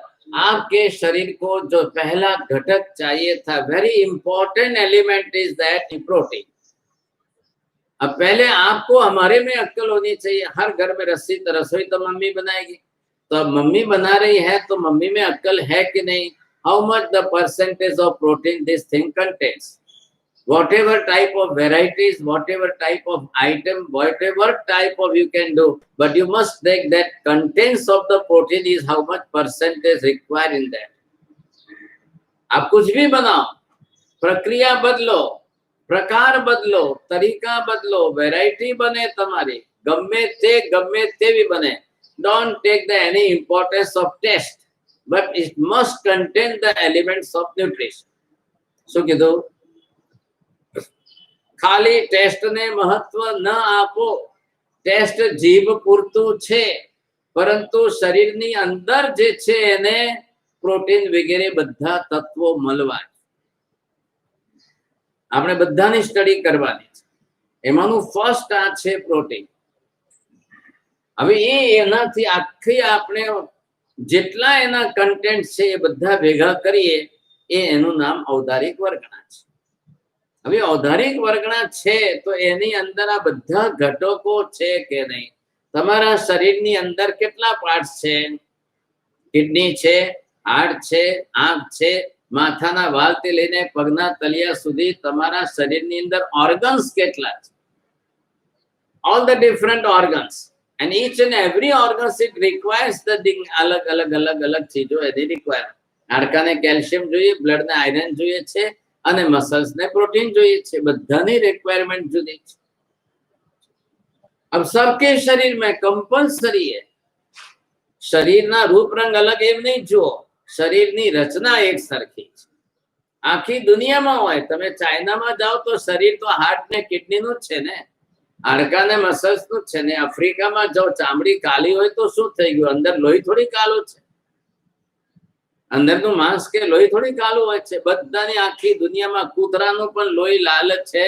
Speaker 1: आपके शरीर को जो पहला घटक चाहिए था, very important element is that protein. अब पहले आपको हमारे में अक्ल होनी चाहिए। हर घर में रसोई तो मम्मी बनाएगी। तो अब मम्मी बना रही है तो मम्मी में अक्ल है कि नहीं? How much the percentage of protein this thing contains, whatever type of varieties, whatever type of item, whatever type of you can do, but you must take that contents of the protein is how much percentage required in that. आप कुछ भी बनाओ, प्रक्रिया बदलो, प्रकार बदलो, तरीका बदलो, वैरायटी बने तुम्हारी, गम्मे ते भी बने। Don't take the any importance of taste, but it must contain the elements of nutrition. શું કીધું? ખાલી ટેસ્ટ ને મહત્વ ન આપો। ટેસ્ટ જીભ પૂરતું છે, પરંતુ શરીરની અંદર જે છે એને પ્રોટીન વગેરે બધા તત્વો મળવા। આપણે બધાની સ્ટડી કરવાની છે। એમાંનું ફર્સ્ટ આ છે પ્રોટીન। હવે એનાથી આખી આપણે જેટલા એના કન્ટેન્ટ છે એ બધા ભેગા કરીએ, એનું નામ ઔદારિક વર્ગના છે। હવે ઔદારિક વર્ગના છે તો એની અંદર આ બધા ઘટકો છે કે નહીં? તમારા શરીરની અંદર કેટલા પાર્ટ્સ છે? કિડની છે, હાર્ટ છે, આંખ છે, માથાના વાળથી લઈને પગના તળિયા સુધી તમારા શરીરની અંદર ઓર્ગન્સ કેટલા છે? All the different organs, and each and every organs it requires the अलग अलग अलग अलग चीजों એની રિક્વાયરમેન્ટ। હાડકાને કેલ્શિયમ જોઈએ, બ્લડને આયરન જોઈએ છે, અને મસલ્સ ने प्रोटीन જોઈએ છે। બધાની રિક્વાયરમેન્ટ જુદી છે। अब सबके शरीर में कंपल्सरी है। શરીરના રૂપ રંગ અલગ એમ નહીં જુઓ, શરીરની રચના એક સરખી છે। આખી દુનિયામાં હોય, તમે ચાઇનામાં જાઓ તો શરીર તો હાર્ટ ને કિડનીનું જ છે ને, હાડકા ને મસલ્સનું જ છે ને। આફ્રિકામાં જાઓ, ચામડી કાલી હોય તો શું થઈ ગયું? અંદર લોહી થોડી કાલું છે, અંદરનું માંસ કે લોહી થોડી કાલું હોય છે। બધાની આખી દુનિયામાં કૂતરાનું પણ લોહી લાલ જ છે,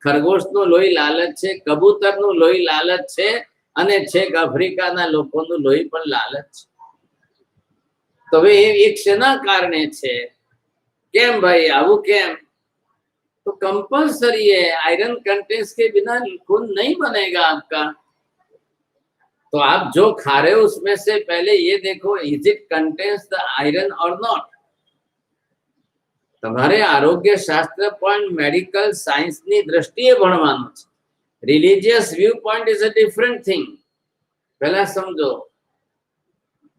Speaker 1: ખરગોશનું લોહી લાલ જ છે, કબૂતરનું લોહી લાલ જ છે, અને છેક આફ્રિકાના લોકોનું લોહી પણ લાલ જ છે। તો હવે એ શેના કારણે છે? કેમ ભાઈ આવું કેમ? तो कंपल्सरी है, आयरन कंटेंट्स के बिना खून नहीं बनेगा आपका। तो आप जो खा रहे हो उसमें से पहले ये देखो, is it contains the iron और नॉट। તમારે આરોગ્ય શાસ્ત્ર પણ મેડિકલ સાયન્સની દ્રષ્ટિએ ભણવાનું છે. Religious view point is a different thing. પહેલા સમજો,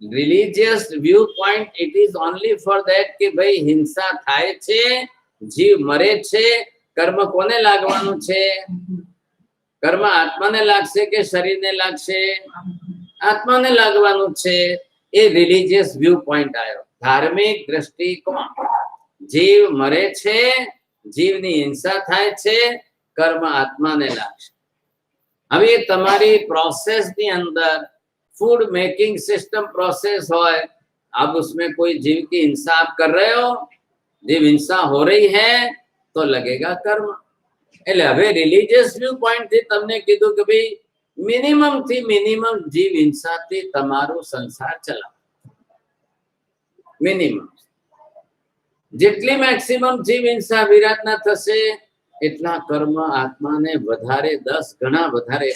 Speaker 1: religious view point it is only for that કે ભાઈ હિંસા થાય છે, જીવ મરે છે, કર્મ કોને લાગવાનું છે? કર્મ આત્માને લાગશે કે શરીરને લાગશે? આત્માને લાગવાનું છે. એ રિલિજિયસ વ્યૂ પોઈન્ટ આવ્યો. ધાર્મિક દ્રષ્ટિકોણ, જીવ મરે છે, જીવની હિંસા થાય છે, કર્મ આત્માને લાગશે. હવે તમારી પ્રોસેસની અંદર फूड मेकिंग सिस्टम प्रोसेस होय, अब उसमें कोई जीव की हिंसा आप कर रहे हो, जीव हिंसा हो रही है तो लगेगा कर्म. એટલે હવે રિલિજિયસ વ્યૂ પોઈન્ટ થી તમને કીધું કે ભાઈ મિનિમમ થી મિનિમમ જીવ હિંસાથી તમારું સંસાર ચલાવો. મિનિમમ જેટલી મેક્સિમમ જીવ હિંસા વિરાટના થશે એટલા કર્મ આત્માને વધારે 10 ગણા વધારે.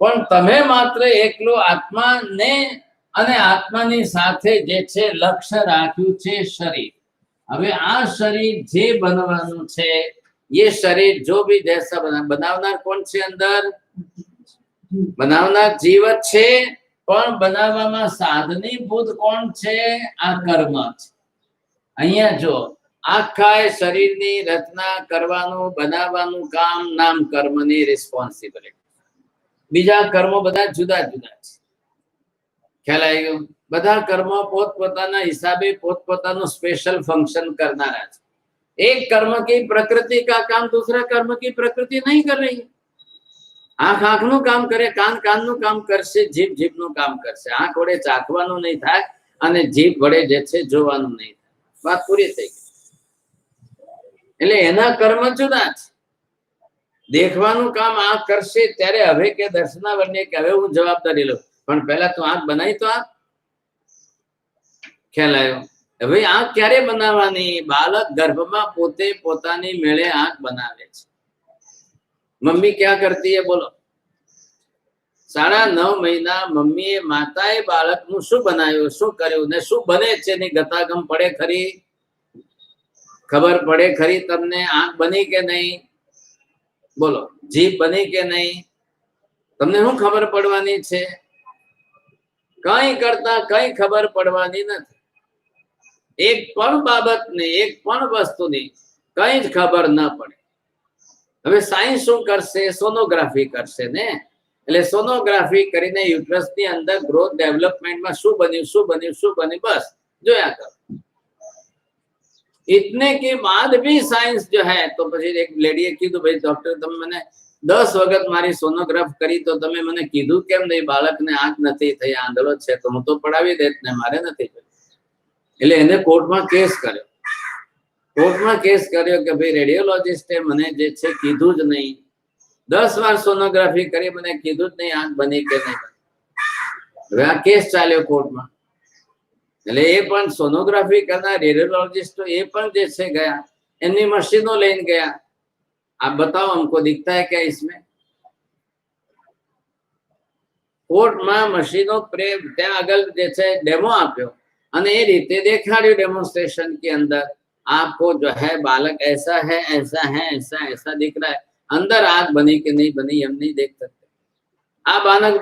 Speaker 1: પણ તમે માત્ર એકલો આત્માને અને આત્માની સાથે જે છે લક્ષ્ય રાખ્યું છે શરીર. હવે આ શરીર જે બનવાનું છે, ये शरीर जो भी जैसा बनावनार कौन छे? अंदर बनावनार जीव छे, पण बनाववामां साधनीभूत कोण छे? आ कर्म छे. अहींया जो आखा शरीरनी रचना करवानुं बनाववानुं काम नाम कर्मनी रिस्पोन्सिबिलिटी. बीजा कर्मो बधा जुदा जुदा छे. ख्याल आई गयो? बधा कर्मो पोतपोताना हिसाबे पोतपोतानुं स्पेशल फंक्शन करनारा छे. एक कर्म की प्रकृति का काम दूसरा कर्म की प्रकृति नहीं कर रही है. आंख आंखનું કામ કરે, કાન કાનનું કામ કરશે, જીભ જીભનું કામ કરશે. આંખ વડે ચાખવાનું નહીં થાય અને જીભ વડે જે છે જોવાનું નહીં થાય. વાત પૂરી થઈ ગઈ. એટલે એના કર્મ જુદા છે. દેખવાનું કામ આંખ કરશે ત્યારે હવે કે દર્શનાવરને કે હવે હું જવાબદારી લઉં, પણ પહેલા તો આંખ બનાવી તો આંખ. ખ્યાલ આવ્યો? હવે આંખ ક્યારે બનાવવાની? બાળક ગર્ભમાં પોતે પોતાની મેળે આંખ બનાવે છે. મમ્મી ક્યાં કરતી है બોલો? 9.5 મહિના મમ્મીએ માતાએ બાળકનું શું બનાવ્યું, શું કર્યું ને શું બને છે ની ગતાગમ પડે ખરી? ખબર પડે ખરી તમને? આંખ બની કે નહીં? બોલો, જીભ બની કે નહીં? તમને શું ખબર પડવાની છે? કઈ કરતા કઈ ખબર પડવાની નથી. એક પણ બાબતની, એક પણ વસ્તુની કઈ જ ખબર ન પડે. હવે સાયન્સ શું કરશે? સોનોગ્રાફી કરશે ને. એટલે સોનોગ્રાફી કરીને યુટ્રસની અંદર ગ્રોથ ડેવલપમેન્ટમાં શું બન્યું, શું બન્યું, શું બન્યું, બસ જોયા કરો. इतने के बाद भी साइंस जो है, तो પછી એક લેડીએ કીધું, ભાઈ ડોક્ટર તમે મને 10 વખત મારી સોનોગ્રાફ કરી તો તમે મને કીધું કેમ નહીં? બાળકને આંખ નથી થઈ, આંધળો છે, તો હું તો પડાવી દેત ને, મારે નથી. એટલે એને કોર્ટમાં કેસ કર્યો. કોર્ટમાં કેસ કર્યો કે ભાઈ રેડિયોલોજિસ્ટે મને જે છે કીધું જ નહીં. 10 વાર સોનોગ્રાફી કરી, મને કીધું જ નહીં આંખ બની કે નહીં. હવે આ કેસ ચાલ્યો કોર્ટમાં. એટલે એ પણ સોનોગ્રાફી કરનાર રેડિયોલોજિસ્ટો એ પણ જે છે ગયા, એમની મશીનો લઈને ગયા. आप बताओ हमको दिखता है क्या इसमें? કોર્ટમાં મશીનો ત્યાં આગળ જે છે ડેમો આપ્યો અને એ રીતે દેખાડ્યું डेमोन्स्ट्रेशन के अंदर, आपको जो है बालक ऐसा है, ऐसा है, ऐसा ऐसा दिख रहा है. अंदर आंख बनी कि नहीं बनी हम नहीं देख सकते. आ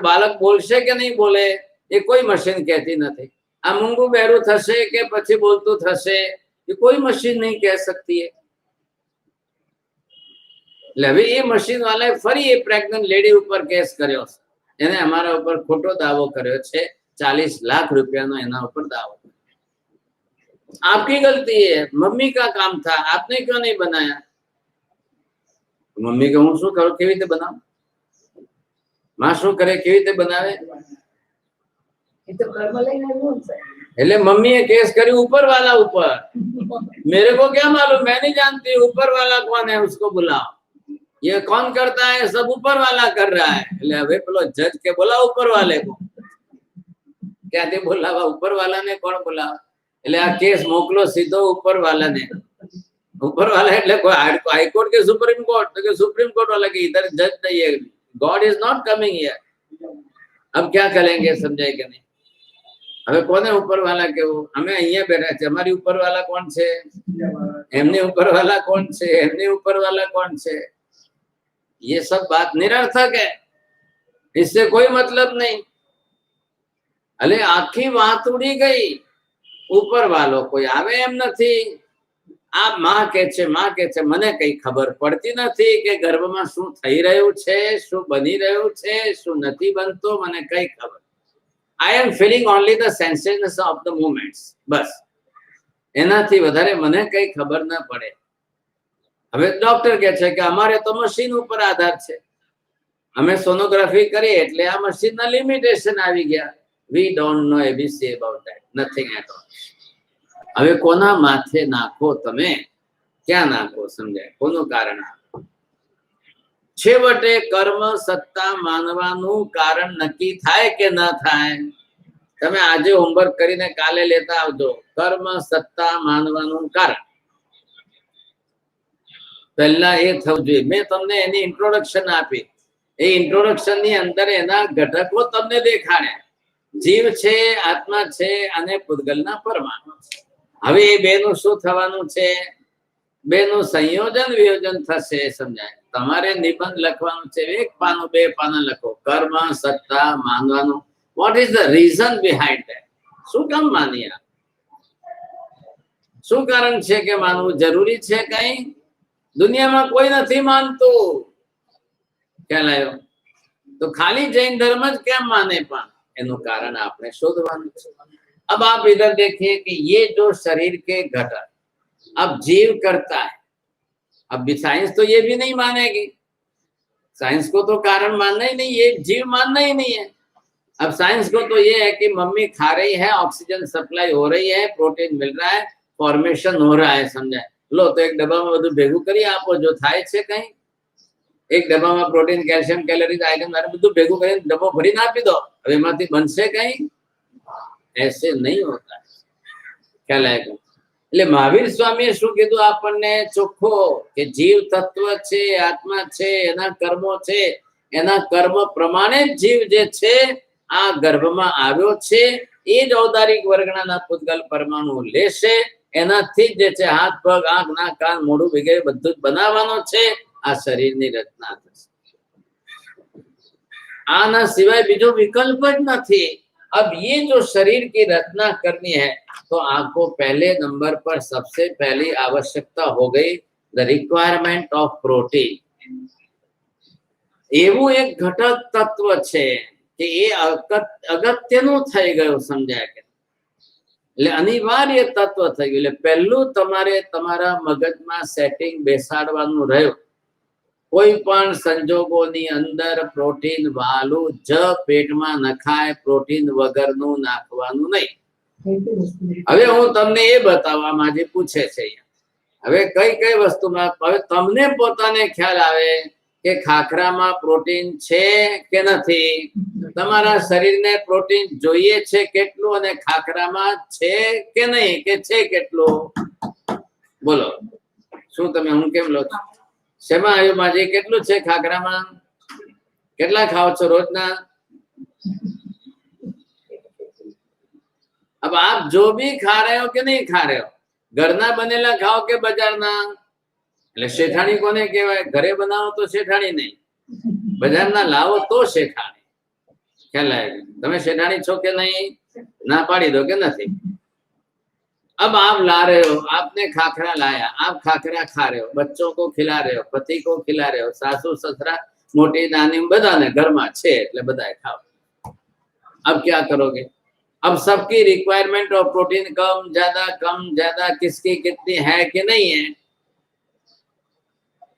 Speaker 1: बालक बोलशे કે નહીં બોલે એ કોઈ મશીન કહેતી નથી. આ મૂંગું બહેરું થશે કે પછી બોલતું થશે એ કોઈ મશીન નહીં કહી શકતી है. એટલે હવે એ મશીન વાળાએ ફરી એ પ્રેગ્નન્ટ લેડી ઉપર કેસ કર્યો. એને અમારા ઉપર ખોટો દાવો કર્યો છે. 40 લાખ રૂપિયાનો એના ઉપર દાવો. आपकी गलती है, मम्मी का काम था, आपने क्यों नहीं बनाया? मम्मी को હું શું કરું, કેવી રીતે બનાવું? માં શું કરે, કેવી રીતે બનાવે?
Speaker 3: એ તો કર્મ લઈને આવ્યો છે.
Speaker 1: એટલે મમ્મીએ કેસ કર્યું ऊपर वाला ऊपर. मेरे को क्या मालूम, मैं नहीं जानती ऊपर वाला कौन है, उसको बुलाओ. ये कौन करता है? सब ऊपर वाला कर रहा है. એટલે હવે પેલો જજ કે બોલા ऊपर वाले को. ક્યાંથી બોલાવા? ऊपर वाला ने કોણ બોલાવા? એટલે આ કેસ મોકલો સીધો ઉપર વાલાને. ऊपर वाला એટલે કોઈ હાઈકોર્ટ કે સુપ્રીમ કોર્ટ તો કે सुप्रीम कोर्ट वाला कि इधर जज नहीं है, God is not coming here. अब क्या करेंगे, समझाए कि नहीं? હવે કોને ઉપર વાલા કેવું? અમે અહીંયા બેઠા છે, અમારી ઉપર વાલા કોણ છે? એમની ઉપર વાલા કોણ છે? એમની ઉપર વાલા કોણ છે? ये सब बात निरर्थक है, इससे कोई मतलब नहीं। अले आखी बात उड़ी गई, ऊपर वालो कोई आवे एम નથી। આ માં કે છે મને કઈ ખબર પડતી નથી કે ગર્ભમાં શું થઈ રહ્યું છે, શું બની રહ્યું છે, શું નથી બનતો, મને કઈ ખબર। I am feeling only the sensations of the movements, બસ એનાથી વધારે મને કઈ ખબર ના પડે। હવે ડોક્ટર કહે છે કે અમારે તો મશીન ઉપર આધાર છે, અમે સોનોગ્રાફી કરીએ એટલે આ મશીનના લિમિટેશન આવી ગયા। We don't know ABC about that, nothing at all। હવે કોના માથે નાખો તમે, ક્યાં નાખો, સમજાય? કોનું કારણ? છેવટે કર્મ સત્તા માનવાનું કારણ નક્કી થાય કે ન થાય? તમે આજે હોમવર્ક કરીને કાલે લેતા આવજો। કર્મ સત્તા માનવાનું કારણ પહેલા એ થવું જોઈએ। મેં તમને એની ઇન્ટ્રોડક્શન આપી, એ ઇન્ટ્રોડક્શન ની અંદર એના ઘટકો તમને દેખાડ્યા। જીવ છે, આત્મા છે અને પૂતગલના પરમાણુ છે। હવે એ બેનું શું થવાનું છે? બેનું સંયોજન વિયોજન થશે, સમજાય? તમારે નિબંધ લખવાનું છે, એક પાનું બે પાના લખો। કર્મ સત્તા માનવાનું, what is the reason behind that? શું કામ માન્યા? શું કારણ છે કે માનવું જરૂરી છે? કઈ દુનિયામાં કોઈ નથી માનતું, ખ્યાલ આવ્યો? તો ખાલી જૈન ધર્મ જ કેમ માને? પણ એનું કારણ આપણે શોધવાનું છે। अब आप इधर देखिए कि ये जो शरीर के घटक अब जीव करता है, अब साइंस तो ये भी नहीं मानेगी, साइंस को तो कारण मानना ही नहीं, ये जीव मानना ही नहीं है। अब साइंस को तो ये है कि मम्मी खा रही है, ऑक्सीजन सप्लाई हो रही है, प्रोटीन मिल रहा है, फॉर्मेशन हो रहा है, समझाय? लो तो एक डब्बा में બધું ભેગું કરી આપો, જો થાય છે કઈ એક ડબ્બામાં પ્રોટીન, કેલ્શિયમ, કેલરીઝ, આયરન બધું ભેગું કરીને ડબ્બો ભરીને આપી દો, હવે એમાંથી બનશે કઈ? ऐसे नहीं होता है, ખ્યાલ આવ્યો? એટલે મહાવીર સ્વામીએ શું કીધું આપણને ચોખ્ખો કે જીવ તત્વ છે, આત્મા છે, એના કર્મો છે, એના કર્મ પ્રમાણે જીવ જે છે આ ગર્ભમાં આવ્યો છે, એ જ ઔદારિક વર્ગના પૂતગલ પરમાણુ લેશે, એનાથી જ જે છે હાથ પગ આંખ નાક કાન મોઢું વગેરે બધું જ બનાવવાનો છે, આ શરીરની રચના થશે। આના સિવાય બીજો વિકલ્પ જ નથી। अब ये जो शरीर की रचना करनी है तो आपको पहले नंबर पर सबसे पहली आवश्यकता हो गई द रिक्वायरमेंट ऑफ प्रोटीन। એવું એક ઘટક તત્વ છે કે એ અગત્યનું થઈ ગયું, સમજાય કે? એટલે અનિવાર્ય તત્વ થઈ ગયું। એટલે પહેલું તમારે તમારા મગજમાં સેટિંગ બેસાડવાનું રહ્યું, કોઈ પણ સંજોગોની અંદર પ્રોટીન વાળું જ પેટમાં નખાય, પ્રોટીન વગરનું નાખવાનું નહીં। હવે હું તમને એ બતાવવા માંગે પૂછે છે હવે કઈ કઈ વસ્તુમાં, હવે તમને પોતાને ખ્યાલ આવે કે ખાખરામાં પ્રોટીન છે કે નથી? તમારા શરીરને પ્રોટીન જોઈએ છે કેટલું અને ખાખરામાં છે કે નહીં, કે છે કેટલું? બોલો, શું તમે હું કેમ લો છો? શેમાં આવ્યું માજી? કેટલું છે ખાખરામાં? કેટલા ખાઓ છો રોજના? अब आप जो भी खा रहे हो कि नहीं खा रहे हो, घरना बनेला खाओ के बजाરના? એટલે શેઠાણી કોને કહેવાય? ઘરે બનાવો તો શેઠાણી નહીં, બજારના લાવો તો શેઠાણી। ખ્યાલ આવે? તમે શેઠાણી છો કે નહીં? ના પાડી દો કે નથી। अब आप ला रहे हो, आपने खाखरा लाया, आप खाखरा खा रहे हो, बच्चों को खिला रहे हो, पति को खिला रहे हो, सासू ससुरा मोटी नानी बधाने घर में छे એટલે બધાય ખાઓ। अब क्या करोगे? अब सबकी रिक्वायरमेंट ऑफ प्रोटीन कम ज्यादा किसकी कितनी है कि नहीं है?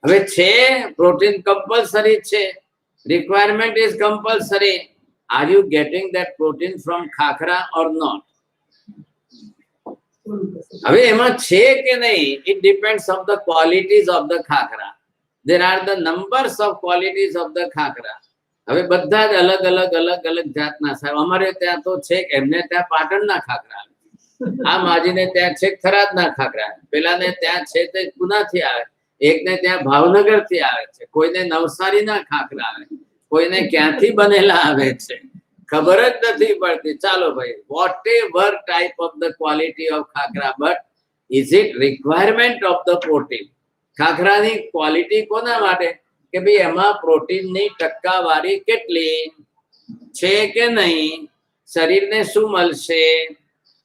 Speaker 1: હવે છે પ્રોટીન कंपल्सरी છે, requirement is compulsory. Are you getting that protein from khakhra और नॉट? હવે એમાં છે કે નહીં? It depends of the qualities of the khakhra. There are the numbers of qualities of the khakhra. હવે બધા જ અલગ અલગ જાતના, સાહેબ અમારે ત્યાં તો છે, એમને ત્યાં પાટણના ખાખરા, આ માજીને ત્યાં છે થરાદના ખાખરા, પેલાને ત્યાં છે તે પુનાથી આવે, એકને ત્યાં ભાવનગર થી આવે છે, કોઈને નવસારીના ખાખરા આવે, કોઈને ક્યાંથી બનેલા આવે છે, ખબર જ નથી પડતી. ચાલો ભાઈ, whatever type of the quality of khakhra, but is it requirement of the protein? ખાખરાની ક્વોલિટી કોના માટે? કે ભાઈ એમાં પ્રોટીનની ટકાવારી કેટલી છે કે નહીં, શરીરને શું મળશે,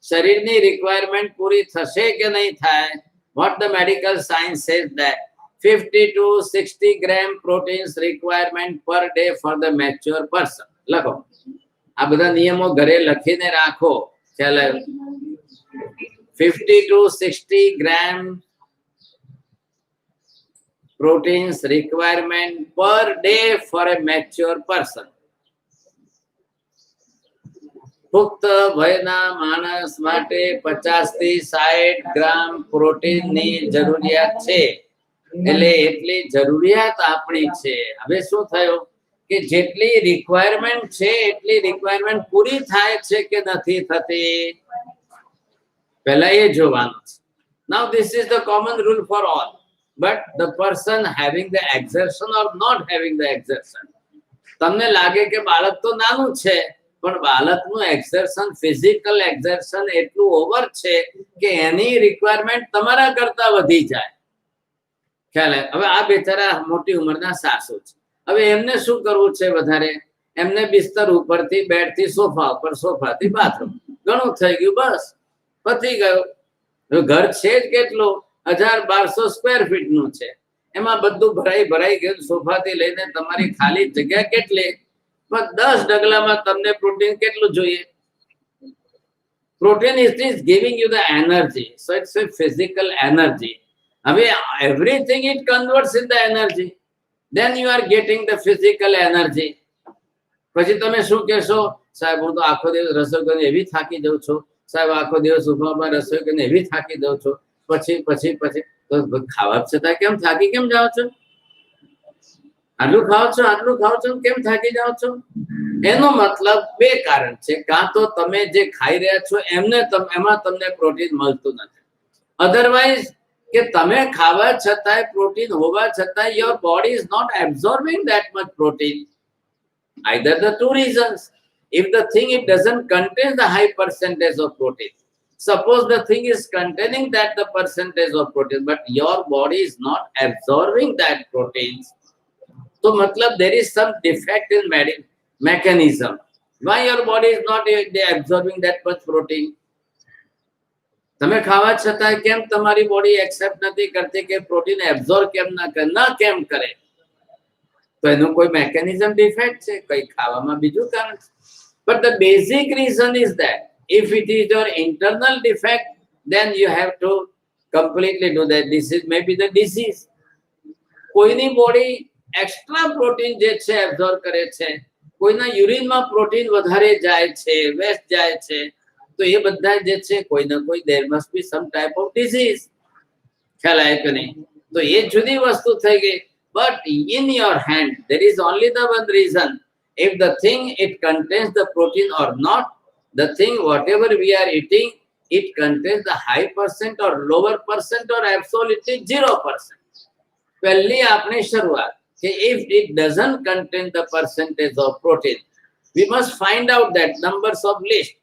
Speaker 1: શરીરની રિક્વાયરમેન્ટ પૂરી થશે કે નહીં થાય. Vote the medical science says that 50 to 60 gram proteins requirement per day for the mature person. લખો, આ બધા નિયમો ઘરે લખીને રાખો. ચાલો, 50 to 60 gram proteins requirement per day for a mature person. પુખ્ત વયના માણસ માટે 50 થી 60 ગ્રામ પ્રોટીનની જરૂરિયાત છે. એટલે એટલી જરૂરિયાત આપણી છે. હવે શું થયું કે જેટલી રિક્વાયરમેન્ટ છે એટલી રિક્વાયરમેન્ટ પૂરી થાય છે કે નથી થતી, પહેલા એ જોવાનું છે. Now this is the common rule for all, but the person having the exertion or not having the exertion. તમને લાગે કે બાળક તો નાનું છે, પણ બાળકનું એક્સર્શન, ફિઝિકલ એક્સર્શન એટલું ઓવર છે કે એની રિક્વાયરમેન્ટ તમારા કરતા વધી જાય. ખ્યાલ આવે? હવે આ બેચારા મોટી ઉંમરના સાસુ છે, હવે એમને શું કરવું છે વધારે? એમને બિસ્તર ઉપરથી, બેડથી સોફા ઉપર, સોફાથી બાથરૂમ, ઘણું થઈ ગયું, બસ પતી ગયું. ઘર છે જ કેટલું? 1000-1200 સ્ક્વેર ફીટનું છે, એમાં બધું ભરાઈ ગયું. સોફાથી લઈને તમારી ખાલી જગ્યા કેટલી? 10 ડગલામાં તમને પ્રોટીન કેટલું જોઈએ? Protein is giving you the energy, so it's a physical energy. હવે everything it converts in the energy, then you are getting the physical energy. પછી તમે શું કહેશો? સાહેબ હું તો આખો દિવસ રસોઈ કરીને એવી થાકી જાઉં છું, સાહેબ આખો દિવસ ઉભામાં રસોઈ કરીને એવી થાકી જાઉં છું, પછી તો ખાવા છતાં કેમ થાકી કેમ જાઓ છો? આટલું ખાઓ છો કેમ થાકી જાઓ છો? એનો મતલબ બે કારણ છે. કાં તો તમે જે ખાઈ રહ્યા છો એમાં તમને પ્રોટીન મળતું નથી, અધરવાઇઝ કે તમે ખાવા છતાંય, પ્રોટીન હોવા છતાં your body is not absorbing that much protein. Either the two reasons. If the thing it doesn't contain the high percentage of protein, suppose the thing is containing that the percentage of protein, but your body is not absorbing that proteins, so matlab there is some defect in mechanism. Why your body is not absorbing that much protein? તમે ખાવા છતાં કેમ તમારી body accept નથી કરતી કે protein absorb કેમ કેમ કરે? તો એનું કોઈ મેકેનિઝમ ડિફેક્ટ છે, કઈ ખાવામાં બીજું કારણ છે. But the basic reason is that if it is your internal defect, then you have to completely do that. This is maybe the disease. કોઈની બોડી એક્સ્ટ્રા પ્રોટીન જે છે એબ્ઝોર્બ કરે છે, કોઈના યુરિનમાં પ્રોટીન વધારે જાય છે, વેસ્ટ જાય છે, તો એ બધા જે છે કોઈ ના કોઈ there must be some type of disease. ખ્યાલ આવે કે નહીં? તો એ જુદી વસ્તુ થઈ ગઈ. But in your hand there is only the one reason. If the thing it contains the protein or not, the thing whatever we are eating, it contains the high percent or lower percent or absolutely 0%. પહેલી આપણી શરૂઆત કે if it doesn't contain the percentage of protein, we must find out that numbers of list.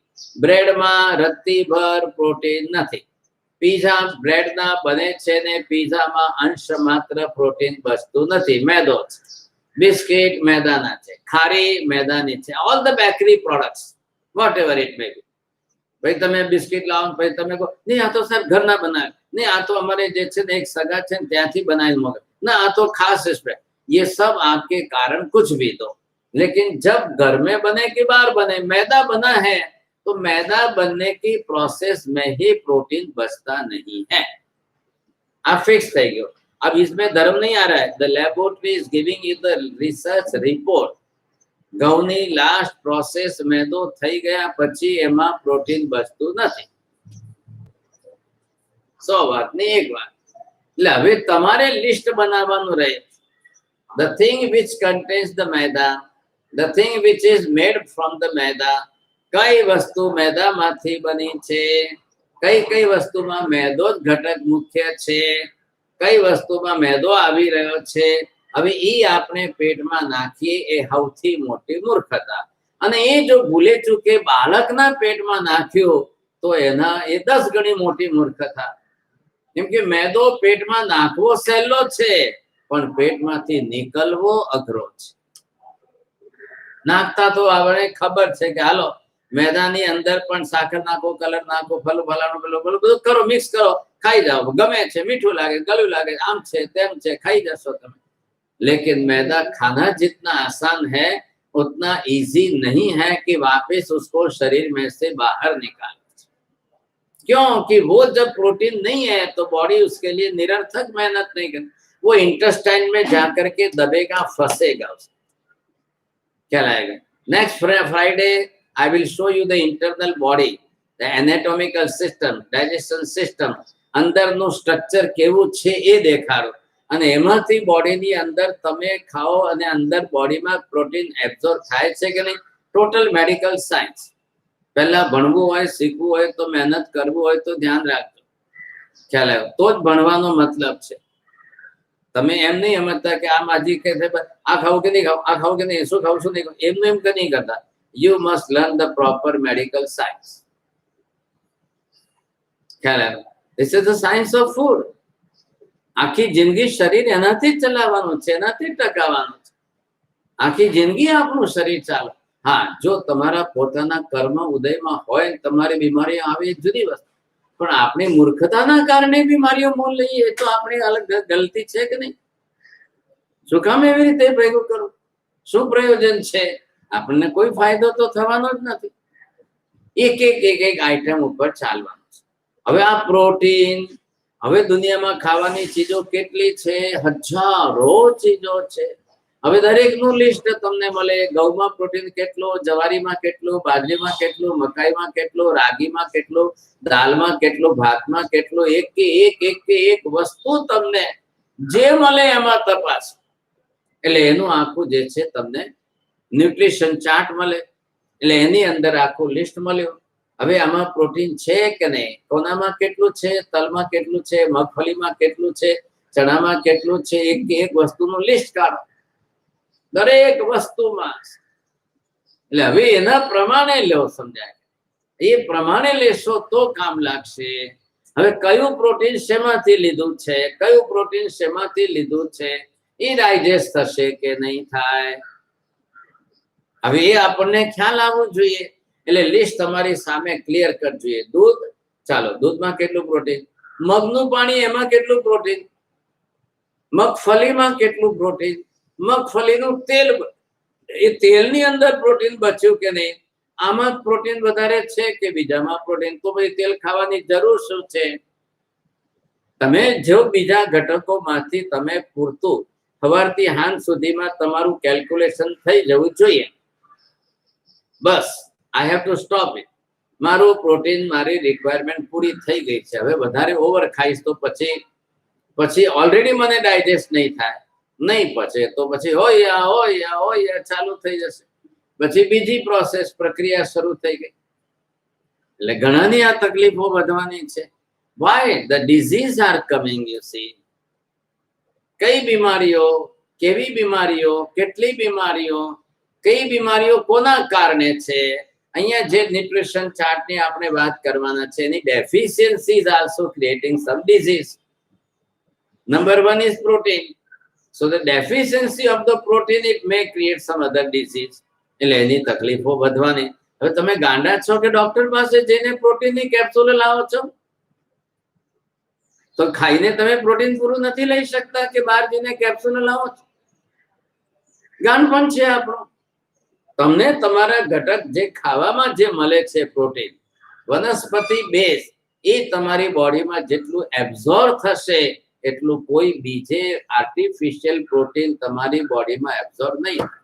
Speaker 1: બ્રેડમાં રત્તીભર protein નથી, pizza બ્રેડના બને છે ને પીઝામાં અંશ માત્ર પ્રોટીન બચતું નથી, મેદો છે. બિસ્કિટ મેદાના છે, ખારી મેદાની છે, all the bakery products whatever it may be. ભાઈ તમે બિસ્કિટ લાવો, ભાઈ તમે કહો નહીં આ તો સાહેબ ઘરના બનાવે, નહીં આ તો અમારે જે છે ને એક સગા છે ને ત્યાંથી બનાવી મોકલે, ના આ તો ખાસ સ્પ્રેડ. ये सब आपके कारण कुछ भी दो, लेकिन जब घर में बने कि बाहर बने, मैदा बना है तो मैदा बनने की प्रोसेस में ही प्रोटीन बचता नहीं है. आप फिक्स થઈ ગયો. अब इसमें धर्म नहीं आ रहा है. The laboratory is giving you the research report. ઘઉંની લાસ્ટ પ્રોસેસ મેદો થઈ ગયા પછી એમાં પ્રોટીન બચતું નથી. 100 વાતની એક વાત. એટલે હવે તમારે લિસ્ટ બનાવવાનું રહે. The thing which contains the maida, the thing which is made from the maida, કઈ વસ્તુ મેદામાંથી બની છે, કઈ કઈ વસ્તુમાં મેદો જ ઘટક મુખ્ય છે, કઈ વસ્તુમાં મેદો આવી રહ્યો છે, હવે એ આપણે પેટમાં નાખીએ એ સૌથી મોટી મૂર્ખતા. અને એ જો ભૂલે ચૂકે બાળકના પેટમાં નાખ્યો તો એના એ 10 ગણી મોટી મૂર્ખતા. કેમ કે મેદો પેટમાં નાખવો સહેલો છે, પણ પેટમાંથી નીકળવો અઘરો છે. નાખતા તો આપણે ખબર છે કે હાલો મેદાની અંદર પણ સાકર નાખો, કલર નાખો, ફલાણું પેલું બધું કરો, મિક્સ કરો, ખાઈ જાઓ, ગમે છે, મીઠું લાગે, ગળું લાગે, આમ છે તેમ છે, ખાઈ જશો તમે. लेकिन मैदा खाना जितना आसान है उतना इजी नहीं है कि वापस उसको शरीर में से बाहर निकाले. क्योंकि वो जब प्रोटीन नहीं है तो बॉडी उसके लिए निरर्थक मेहनत नहीं करती, वो इंटेस्टाइन में जाकर के दबेगा, फंसेगा, क्या लाएगा. Next Friday I will show you the internal body, the anatomical system, digestion system, અંદરનું સ્ટ્રક્ચર કેવું છે એ દેખાડો. અને એમાંથી બોડીની અંદર તમે ખાઓ અને અંદર બોડીમાં પ્રોટીન એબ્ઝોર્બ થાય છે કે નહીં, ટોટલ મેડિકલ સાયન્સ. પહેલા ભણવું હોય, શીખવું હોય તો મહેનત કરવું હોય તો ધ્યાન રાખજો, ખ્યાલ આવ્યો, તો જ ભણવાનો મતલબ છે. તમે એમ નહીં સમજતા કે આ માજી કે છે આ ખાવું કે નહીં ખાવું, આ ખાવું કે નહીં, શું ખાવું શું નહીં ખાવું, એમનું એમ કે નહીં કરતા. You must learn the proper medical science, ખ્યાલ આવ્યો. This is the science of food. આખી જિંદગી શરીર એનાથી જ ચલાવવાનું છે, એનાથી જ ટકાવવાનું છે. આખી જિંદગી આપણું શરીર ચાલે. હા, જો તમારા પોતાના કર્મ ઉદયમાં હોય, તમારી બીમારીઓ આવે એ જુદી વસ્તુ, પણ આપણી મૂર્ખતાના કારણે બીમારીઓ મોલ લઈએ તો આપણી અલગ ગલતી છે કે નહીં? શું કામ એવી રીતે ભેગું કરું? શું પ્રયોજન છે? આપણને કોઈ ફાયદો તો થવાનો જ નથી. એક એક આઈટમ ઉપર ચાલવાનું છે. હવે આ પ્રોટીન, હવે દુનિયામાં ખાવાની ચીજો કેટલી છે, હજારો ચીજો છે. હવે દરેકનું લિસ્ટ તમને મળે. ઘઉંમાં પ્રોટીન કેટલું, જવારીમાં કેટલું, બાજરીમાં કેટલું, મકાઈમાં કેટલું, રાગીમાં કેટલું, દાલમાં કેટલું, ભાતમાં કેટલું, એક વસ્તુ તમને જે મળે એમાં તપાસ. એટલે એનું આખું જે છે તમને ન્યુટ્રિશન ચાર્ટ મળે, એટલે એની અંદર આખું લિસ્ટ મળ્યું. હવે આમાં પ્રોટીન છે કે નહીં, કોનામાં કેટલું છે, તલમાં કેટલું છે, મગફળીમાં કેટલું છે, ચણામાં કેટલું છે, એક વસ્તુનું લિસ્ટ કાઢો દરેક વસ્તુમાં. એટલે હવે એના પ્રમાણે લો, સમજાય? એ પ્રમાણે લેશો તો કામ લાગશે. હવે કયું પ્રોટીન શેમાંથી લીધું છે, કયું પ્રોટીન શેમાંથી લીધું છે, એ ડાયજેસ્ટ થશે કે નહીં થાય, હવે એ આપણને ખ્યાલ આવવું જોઈએ. એટલે લિસ્ટ તમારી સામે ક્લિયર કટ જોઈએ. દૂધ, ચાલો દૂધમાં કેટલું પ્રોટીન, મગનું પાણી એમાં કેટલું પ્રોટીન, મગફળીમાં કેટલું પ્રોટીન, મગફળીનું તેલ, એ તેલની અંદર પ્રોટીન બચ્યું કે નહીં, આમાં પ્રોટીન વધારે છે કે બીજામાં પ્રોટીન, તો પછી તેલ ખાવાની જરૂર શું છે? તમે જો બીજા ઘટકોમાંથી તમે પૂરતું સવારથી સાંજ સુધીમાં તમારું કેલ્ક્યુલેશન થઈ જવું જોઈએ. બસ, I have to stop it. મારું પ્રોટીન, મારી રિક્વાયરમેન્ટ પૂરી થઈ ગઈ છે, હવે વધારે ઓવર ખાઈશ તો પછી ઓલરેડી મને ડાયજેસ્ટ નહીં થાય, નહીં પચે તો પછી હોય ચાલુ થઈ જશે. પછી બીજી પ્રોસેસ, પ્રક્રિયા શરૂ થઈ ગઈ. એટલે ઘણાની આ તકલીફો વધવાની છે. Y the disease R coming, you C. કઈ બીમારીઓ, કેવી બીમારીઓ, કેટલી બીમારીઓ, કઈ બીમારીઓ કોના કારણે છે, અહીંયા જે ન્યુટ્રિશન ચાર્ટની આપણે વાત કરવાના છે, એની deficiency is also creating some disease. Number 1 is protein. So the deficiency of the protein, it may create some other disease. એટલે એની તકલીફો વધવાની. હવે તમે ગાંડા છો કે ડોક્ટર પાસે જઈને પ્રોટીનની કેપ્સ્યુલ લાવો છો? તો ખાઈને તમે પ્રોટીન પૂરું નથી લઈ શકતા કે બહાર જઈને કેપ્સ્યુલ લાવો છો? ગાંડપણ છે આપણું. તમને તમારા ઘટક જે ખાવામાં જે મળે છે પ્રોટીન, વનસ્પતિ બેઝ, એ તમારી બોડીમાં જેટલું એબ્ઝોર્બ થશે એટલું કોઈ બીજે આર્ટિફિશિયલ પ્રોટીન તમારી બોડીમાં એબ્ઝોર્બ નહીં થાય.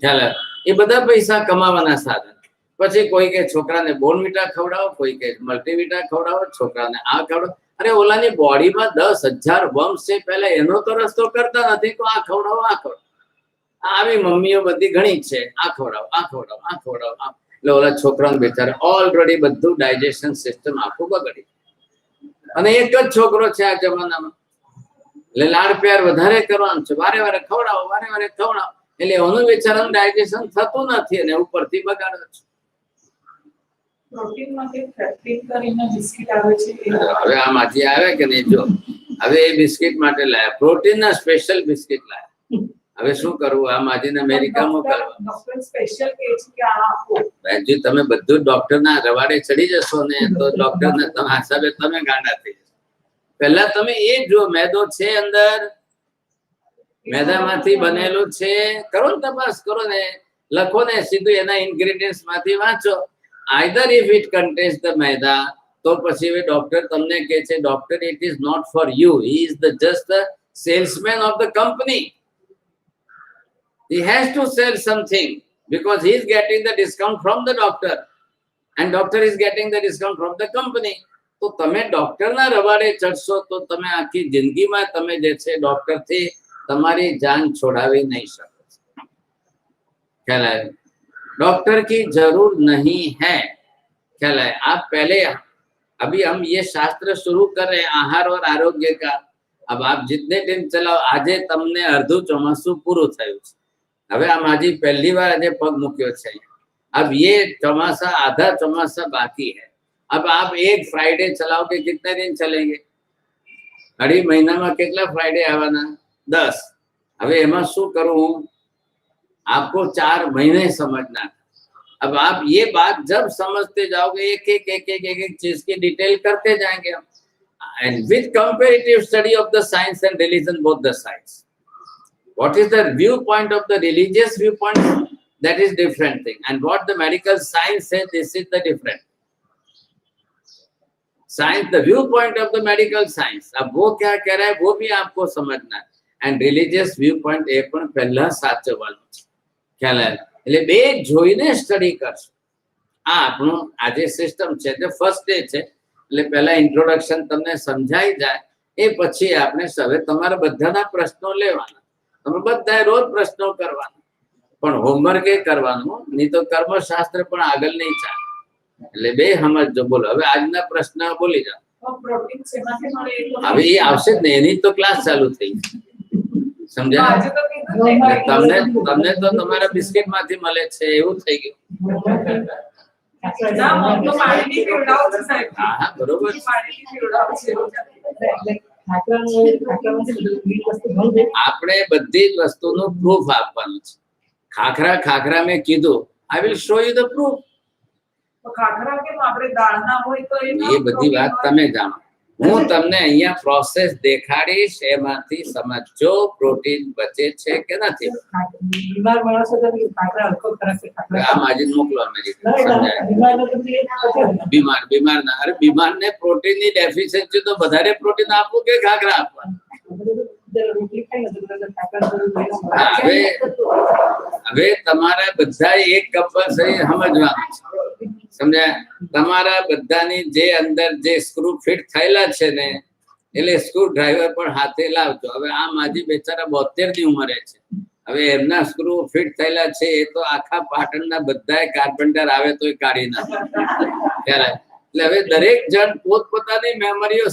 Speaker 1: ચાલો, એ બધા પૈસા કમાવાના સાધન. પછી કોઈ કે છોકરાને બોર્નવિટા ખવડાવો, કોઈ કે મલ્ટીવિટા ખવડાવો, છોકરાને આ ખવડાવો. અરે ઓલાની બોડીમાં 10,000 વંશ છે, પહેલા એનો તો રસ્તો કરતા નથી તો આ ખવડાવો, આ ખવડાવો. આવી મમ્મીઓ બધી ઘણી છે, આ ખવડાવો, આ ખવડાવો, આ ખવડાવો. એટલે ઓલા છોકરાને બેચારા ઓલરેડી બધું ડાયજેશન સિસ્ટમ આખું બગડી, અને એક જ છોકરો છે આ જમાનામાં, એટલે લાડ પ્યાર વધારે કરવાનું છે, વારે વારે ખવડાવો, વારે વારે ખવડાવો, એટલે એનું બેચારાનું ડાયજેશન થતું નથી અને ઉપરથી બગાડે છે.
Speaker 3: પ્રોટીન માટે ફેક્ટિક કરીને બિસ્કિટ આવે છે
Speaker 1: હવે આ માજી આવે કે નહીં, જો હવે એ બિસ્કિટ માટે લાયા, પ્રોટીનના સ્પેશિયલ બિસ્કિટ લાયા. હવે શું કરવું, આ માજીને અમેરિકા મોકલવા.
Speaker 3: ડોક્ટર સ્પેશિયલ કહે છે કે આ આપો.
Speaker 1: જો તમે બધું ડોક્ટરના રવાડે ચડી જશો ને તો ડોક્ટરને તમે હિસાબે તમે ગાંડા થઈ જશો. પહેલા તમે એ જો મેદો છે અંદર, મેદામાંથી બનેલું છે, કરો ને તપાસ કરો ને, લખો ને સીધું એના ઇન્ગ્રેડિયન્ટ્સ માંથી વાંચો. Either if it contains the maida, તો પછી ડોક્ટર તમને કહે છે doctor it is not for you, he is the just the salesman of the company. He has to sell something because he is getting the discount from the doctor and doctor is getting the discount from the company. તો તમે ડોક્ટરના રવાડે ચડશો તો તમે આખી જિંદગીમાં તમે જે છે ડોક્ટરથી તમારી જાન છોડાવી નહીં શકો. ખ્યાલ आया? डॉक्टर की जरूर नहीं है. ख्याल आया? आप पहले अभी हम ये शास्त्र शुरू कर रहे हैं आहार और आरोग्य का. अब आप जितने दिन चलाओ, આજે તમને અડધું ચોમાસું પૂરું થયું છે. હવે આ માજી પહેલી વાર આજે પગ મૂક્યો છે. अब ये चौमासा, आधा चौमासा बाकी है. अब आप एक फ्राइडे चलाओगे, कितने दिन चलेंगे? अढ़ी महीनाમાં કેટલા फ्राइडे આવવાના? 10. હવે એમાં શું કરવું? आपको 4 महीने समझना. अब आप ये बात जब समझते जाओगे, एक एक चीज की डिटेल करते जाएंगे हम. And with comparative study of the science and religion, both the sides. What is the viewpoint of the religious viewpoint? That is different thing. And what the medical science says, this is the different. Science, the viewpoint of the medical science. अब वो क्या कह रहा है वो भी आपको समझना है. And religious viewpoint એ પણ પહેલા સાચવવાનું છે. ખ્યાલ આવે? એટલે બે જોઈને સ્ટડી કરશો. આ આપણું આજે સિસ્ટમ છે, જે ફર્સ્ટ ડે છે, એટલે પહેલા ઇન્ટ્રોડક્શન તમને સમજાઈ જાય, એ પછી આપણે હવે તમારા બધાના પ્રશ્નો લેવાના. તમે બધાએ રોજ પ્રશ્નો કરવાના, પણ હોમવર્ક એ કરવાનું, નહીં તો કર્મશાસ્ત્ર પણ આગળ નહીં ચાલે. એટલે બે સમજો. બોલો હવે આજના પ્રશ્ન બોલી જાઓ.
Speaker 3: પ્રોટીન શેમાંથી મળે?
Speaker 1: હવે એ આવશે જ ને, એની તો ક્લાસ ચાલુ થઈ. સમજ્યા?
Speaker 3: આજે તો કીધું ને.
Speaker 1: તમને તો તમારા બિસ્કિટ માંથી મળે છે એવું થઈ ગયું.
Speaker 3: ના, હું તો પાણીની પીવડાવું છું સાહેબ.
Speaker 1: હા હા, બરોબર.
Speaker 3: પાણીની પીવડાવું છું.
Speaker 1: આપણે બધી જ વસ્તુનું પ્રૂફ આપવાનું છે. ખાખરા મેં કીધું, I will show you the proof.
Speaker 3: તો ખાખરા કેમ આપણે દાળના હોય તો
Speaker 1: એ બધી વાત તમે જાણો. હું તમને અહીંયા પ્રોસેસ દેખાડીશ, એમાંથી સમજો પ્રોટીન બચે છે કે નથી.
Speaker 3: બીમાર માણસો તો ખાખરા હલકો ખરાબ છે.
Speaker 1: આમ આજે મોકલો અમેરિકા. સમજાય? બીમાર ના, અરે બીમાર ને પ્રોટીન ની ડેફિશિયન્સી તો વધારે પ્રોટીન આપવું કે ખાખરા આપવા? હવે તમારા બધા એક કમ્પલસરી સમજવાનું છે. સમજ્યા? તમારા બધાની જે અંદર જે સ્ક્રૂ ફિટ થયેલા છે ને, એટલે સ્ક્રૂ ડ્રાઈવર પણ હાથે લાવજો. હવે આ માજી બેચારા 72 ની ઉંમરે છે. હવે એમના સ્ક્રૂ ફિટ થયેલા છે, એ તો આખા પાટણના બધા કાર્પેન્ટર આવે તો એ કાઢી નાખે. એટલે હવે દરેક જણ પોતપોતાની મેમરીઓ